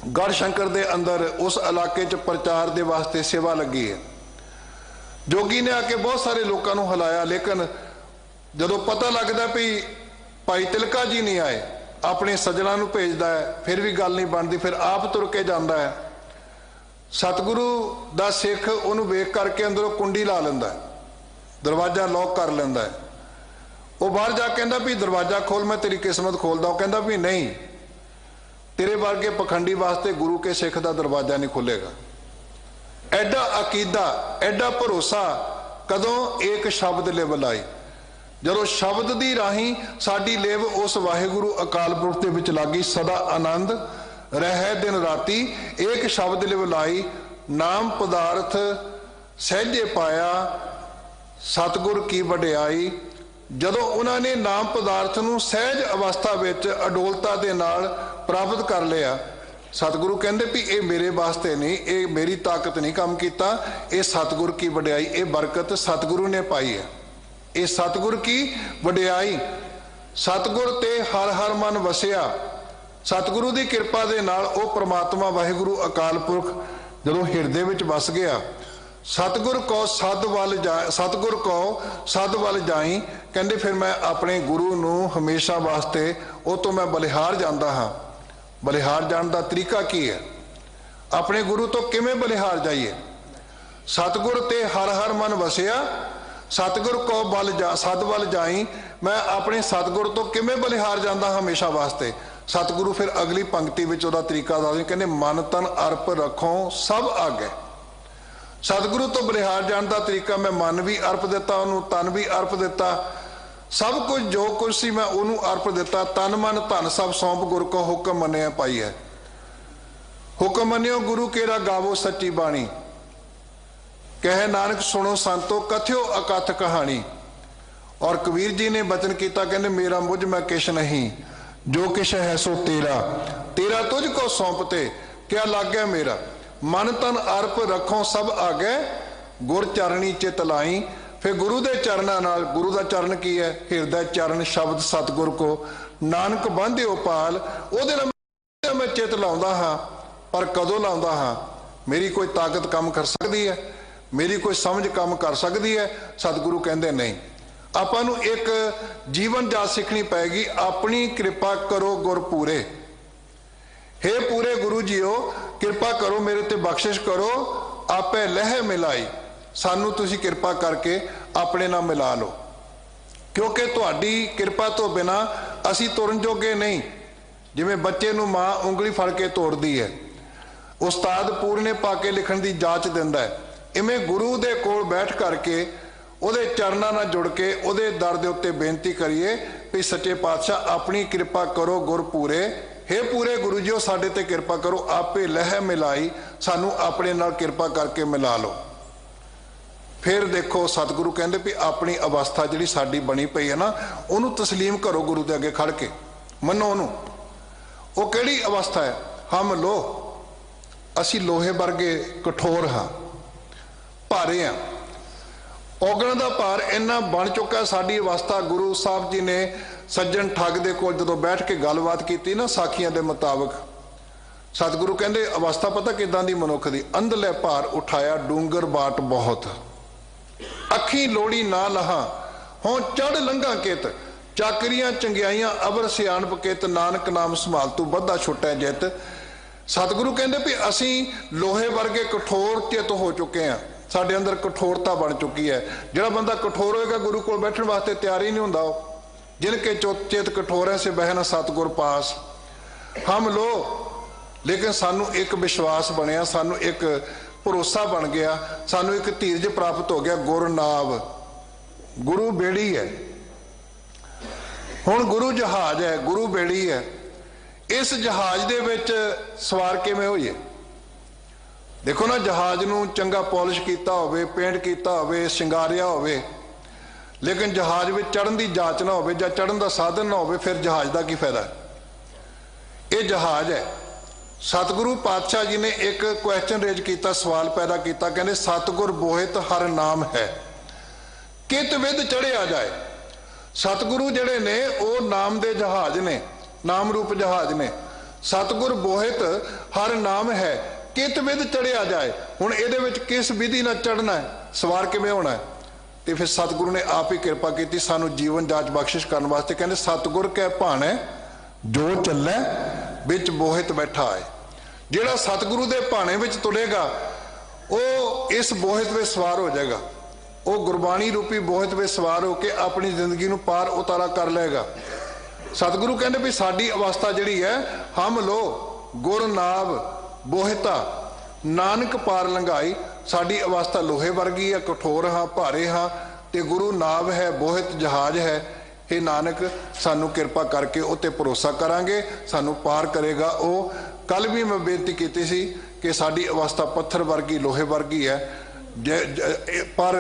गढ़ शंकर दे अंदर उस इलाके च प्रचार दे वास्ते सेवा लगी है। जोगी ने आके बहुत सारे लोगों को हिलाया, लेकिन जदों पता लगता भी भाई तिलका जी नहीं आए, अपने सज्जणों को भेजता है, फिर भी गल नहीं बनती, फिर आप तुर के जाता है। सतगुरु दा सिख उन्होंने वेख करके अंदरों कुंडी ला लेंदा है, दरवाजा लॉक कर लेंदा है। वो बाहर जा कहता भी दरवाजा खोल मैं तेरी किस्मत खोलदा। वो कहता भी नहीं, तेरे वर्गे पखंडी वास्ते गुरु के सिख का दरवाजा नहीं खुलेगा। एडा अकीदा एडा भरोसा कदों? एक शब्द लिव लाई। जदों शब्द की राही साडी लिव उस वाहिगुरु अकाल पुरख दे विच लग गई, सदा आनंद रहे दिन राती। एक शब्द लिव लाई नाम पदार्थ सहजे पाया सतगुर की वडियाई। जदों उन्होंने नाम पदार्थ नूं सहज अवस्था विच अडोलता दे नाल प्राप्त कर लिया, सतगुरु कहंदे भी ये मेरे वास्ते नहीं, ये मेरी ताकत नहीं काम कीता, ये सतगुर की वडियाई, ये बरकत सतगुरु ने पाई है, ये सतगुर की वडियाई। सतगुर ते हर हर मन वसिया। सतगुरु की कृपा दे नाल ओ परमात्मा वाहिगुरु अकाल पुरख जदों हिरदे विच वस गया। सतगुर को सद वल जा, सतगुर को सद वल जाई। कहंदे फिर मैं अपने गुरु नूं हमेशा वास्ते वो तो मैं बलिहार जांदा हाँ। बलिहार जाण दा तरीका की है? अपने गुरु तो किवें बलिहार जाइए? सतगुर ते हर हर मन वसिया, सतगुर को बल जा सद वल जाई। मैं अपने सतगुर तो किवें बलिहार जांदा हमेशा वास्ते। सतगुरु फिर अगली पंक्ति विच उहदा तरीका दसदे, कहंदे मन तन अर्प रखो सब आगे। सतगुरु तो बलिहार जाण दा तरीका, मैं मन भी अर्प दिता उन्होंने, तन भी अर्प दिता, सब कुछ जो कुछ सी मैं उन्होंने अर्प दिता। तन मन धन सब सौंप गुर को हुक्म मनिया पाई है। हुक्म मनियो गुरु केरा गावो सच्ची बाणी, कहे नानक सुनो संतो कथ्यो अकथ कहानी। और कबीर जी ने बचन किया, कहते मेरा मुझ में किश नहीं, जो किश है सो तेरा, तेरा तुझको सौंपते क्या लागे मेरा। मन तन अर्प रखो सब आगे, गुर चरणी चित लाई। फिर गुरु के चरणों नाल, गुरु का चरण की है, हिरदय चरण शब्द सतगुर को, नानक बांधिओ पाल। ओहदे नाल मैं चित लाउंदा हाँ, पर कदों लाउंदा हाँ, मेरी कोई ताकत काम कर सकती है, मेरी कोई समझ काम कर सकती है। सतगुरु कहते नहीं, आपां नूं एक जीवन जाच सीखनी पैगी, अपनी कृपा करो गुर पूरे। हे पूरे गुरु जीओ कृपा करो, मेरे ते बख्शिश करो, आपे लह मिलाई। सानू तुसी कृपा करके अपने नाल मिला लो, क्योंकि तुहाडी कृपा तो बिना असी तुरन जोगे नहीं। जिवें बच्चे नूं मां उंगली फड़ के तोड़दी है, उस्ताद पूरने पा के लिखण दी जाच दिंदा है, इवें गुरु दे कोल बैठ करके ਉਹਦੇ चरणों ਨਾਲ जुड़ के ਉਹਦੇ दर ਦੇ ਉੱਤੇ बेनती करिए भी सच्चे पातशाह अपनी कृपा करो गुर पूरे। हे पूरे गुरु जीओ साडे ते कृपा करो, आपे लह मिलाई, सानू अपने नाल कृपा करके मिला लो। फिर देखो सतगुरु कहते भी अपनी अवस्था जिहड़ी साडी बनी पई है ना, उहनूं तस्लीम करो गुरु दे अगे खड़ के, मनो उहनूं। वो किहड़ी अवस्था है? हम लो असी लोहे वर्गे कठोर हाँ, भारे हाँ, औगण का भार इन्ना बन चुका। साडी अवस्था गुरु साहब जी ने सज्जन ठग दे कोल जदों बैठ के गलबात की ना, साखियां दे मुताबिक सतगुरु कहते अवस्था पता किदां दी मनुख दी, अंधले भार उठाया डूंगर बाट बहुत, अखी लोड़ी ना लहा हों चढ़ लंघा कित, चाकरियां चंगियाइयां अबर सियाणप कित, नानक नाम संभाल तू बद्धा छुटै जित। सतगुरु कहते भी असी लोहे वर्गे कठोर चित हो चुके हैं, साडे अंदर कठोरता बन चुकी है। जिहड़ा बंदा कठोर होएगा गुरु कोल बैठण वास्ते तैयार ही नहीं हुंदा। जिनके चित कठोर है से बहना सतगुर पास। हम लो, लेकिन सानू एक विश्वास बनया, सानू एक भरोसा बन गया, सानू एक धीरज प्राप्त हो गया। गुर नाव, गुरु बेड़ी है, हुण गुरु जहाज है, गुरु बेड़ी है। इस जहाज दे विच सवार किवें होईए? देखो ना, जहाज नूं चंगा पॉलिश कीता होवे, पेंट कीता होवे, शिंगारिया होवे, लेकिन जहाज में चढ़न की जांच ना होवे जां चढ़न का साधन ना होवे, फिर जहाज का की फायदा? ये जहाज है। सतगुरु पातशाह जी ने एक क्वेश्चन रेज किया, सवाल पैदा किया, कहते सतगुर बोहित हर नाम है, कित विद चढ़े आ जाए। सतगुरु जिहड़े ने वो नाम दे जहाज ने, नाम रूप जहाज ने। सतगुर बोहित हर नाम है, कित विध चढ़े आ जाए। हुण इहदे विच किस विधि नाल चढ़ना है, सवार किवें होना है? तो फिर सतगुरु ने आप ही कृपा की, सानू जीवन जाच बख्शिश करने वास्ते। कहते सतगुर कै भाणे जो चलै बिच बोहित बैठा है। जिहड़ा सतगुरु दे भाणे विच तुरेगा वो इस बोहित में सवार हो जाएगा, वो गुरबाणी रूपी बोहित में सवार होकर अपनी जिंदगी नूं पार उतारा कर लेगा। सतगुरु कहते भी साडी अवस्था जिहड़ी है, हम लो गुर नाव बोहिता नानक पार लंघाई। साडी अवस्था लोहे वर्गी है, कठोर हाँ, भारे हाँ, ते गुरु नाव है, बोहित जहाज है। हे नानक सानू कृपा करके उते भरोसा करांगे, सानू पार करेगा। वो कल भी मैं बेनती की सी कि साडी अवस्था पत्थर वर्गी लोहे वर्गी है, पर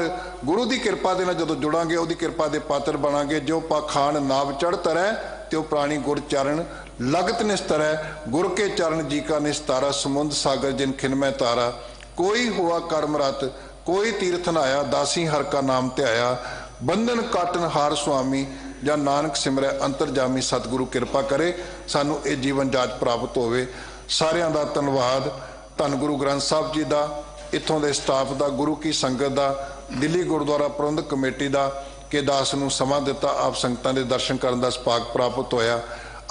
गुरु की कृपा दे नाल जदों जुड़ांगे, उहदी कृपा दे पात्र बनांगे। जो पाखान नाव चढ़ तरह त्यो प्राणी गुर चरण लगत निस्तर। गुर के चरण जी का निस्तारा, समुंद सागर जिन खिनमै तारा। कोई हुआ कर्मरत कोई तीर्थ नहाया, दासी हर का नाम ध्याया। बंधन काटन हार स्वामी, ਜਾਂ नानक सिमरै अंतरजामी। सतगुरु कृपा करे सानू ये जीवन जाच प्राप्त होवे। सारिਆਂ ਦਾ ਧੰਨਵਾਦ, ਧੰਨ गुरु ग्रंथ साहब जी का, इत्थों के स्टाफ का, गुरु की संगत का, दिल्ली गुरुद्वारा प्रबंधक कमेटी का कि दास नूं समां दिता, आप संगतां दे दर्शन करन दा सुभाग प्राप्त होया।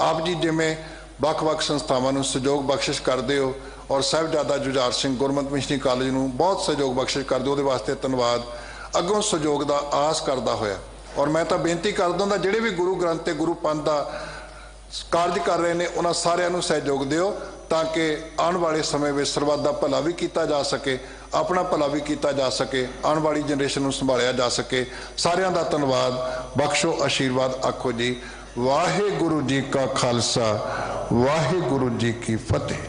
आप जी जिवें ਵੱਖ-ਵੱਖ संस्थावां नूं सहयोग बख्शिश करदे हो और साहिबजादा जुझार सिंह गुरमत मिशनरी कॉलेज नूं बहुत सहयोग बख्शिश करदे हो, उहदे वास्ते धन्नवाद। अगों सहयोग का आस करदा होया और मैं तो बेनती करदा हुंदा जिहड़े भी गुरु ग्रंथ ते गुरु पंथ दा कारज कर रहे हैं उन्हां सारिआं नूं सहयोग दिओ ताकि आने वाले समय में सरबत दा भला भी किया जा सके, अपना भला भी किया जा सके, आने वाली जनरेशन नूं संभालिया जा सके। सारिआं दा धन्नवाद, बख्शो आशीर्वाद। आखो जी वाहिगुरु जी का खालसा, वाहिगुरु जी की फतेह।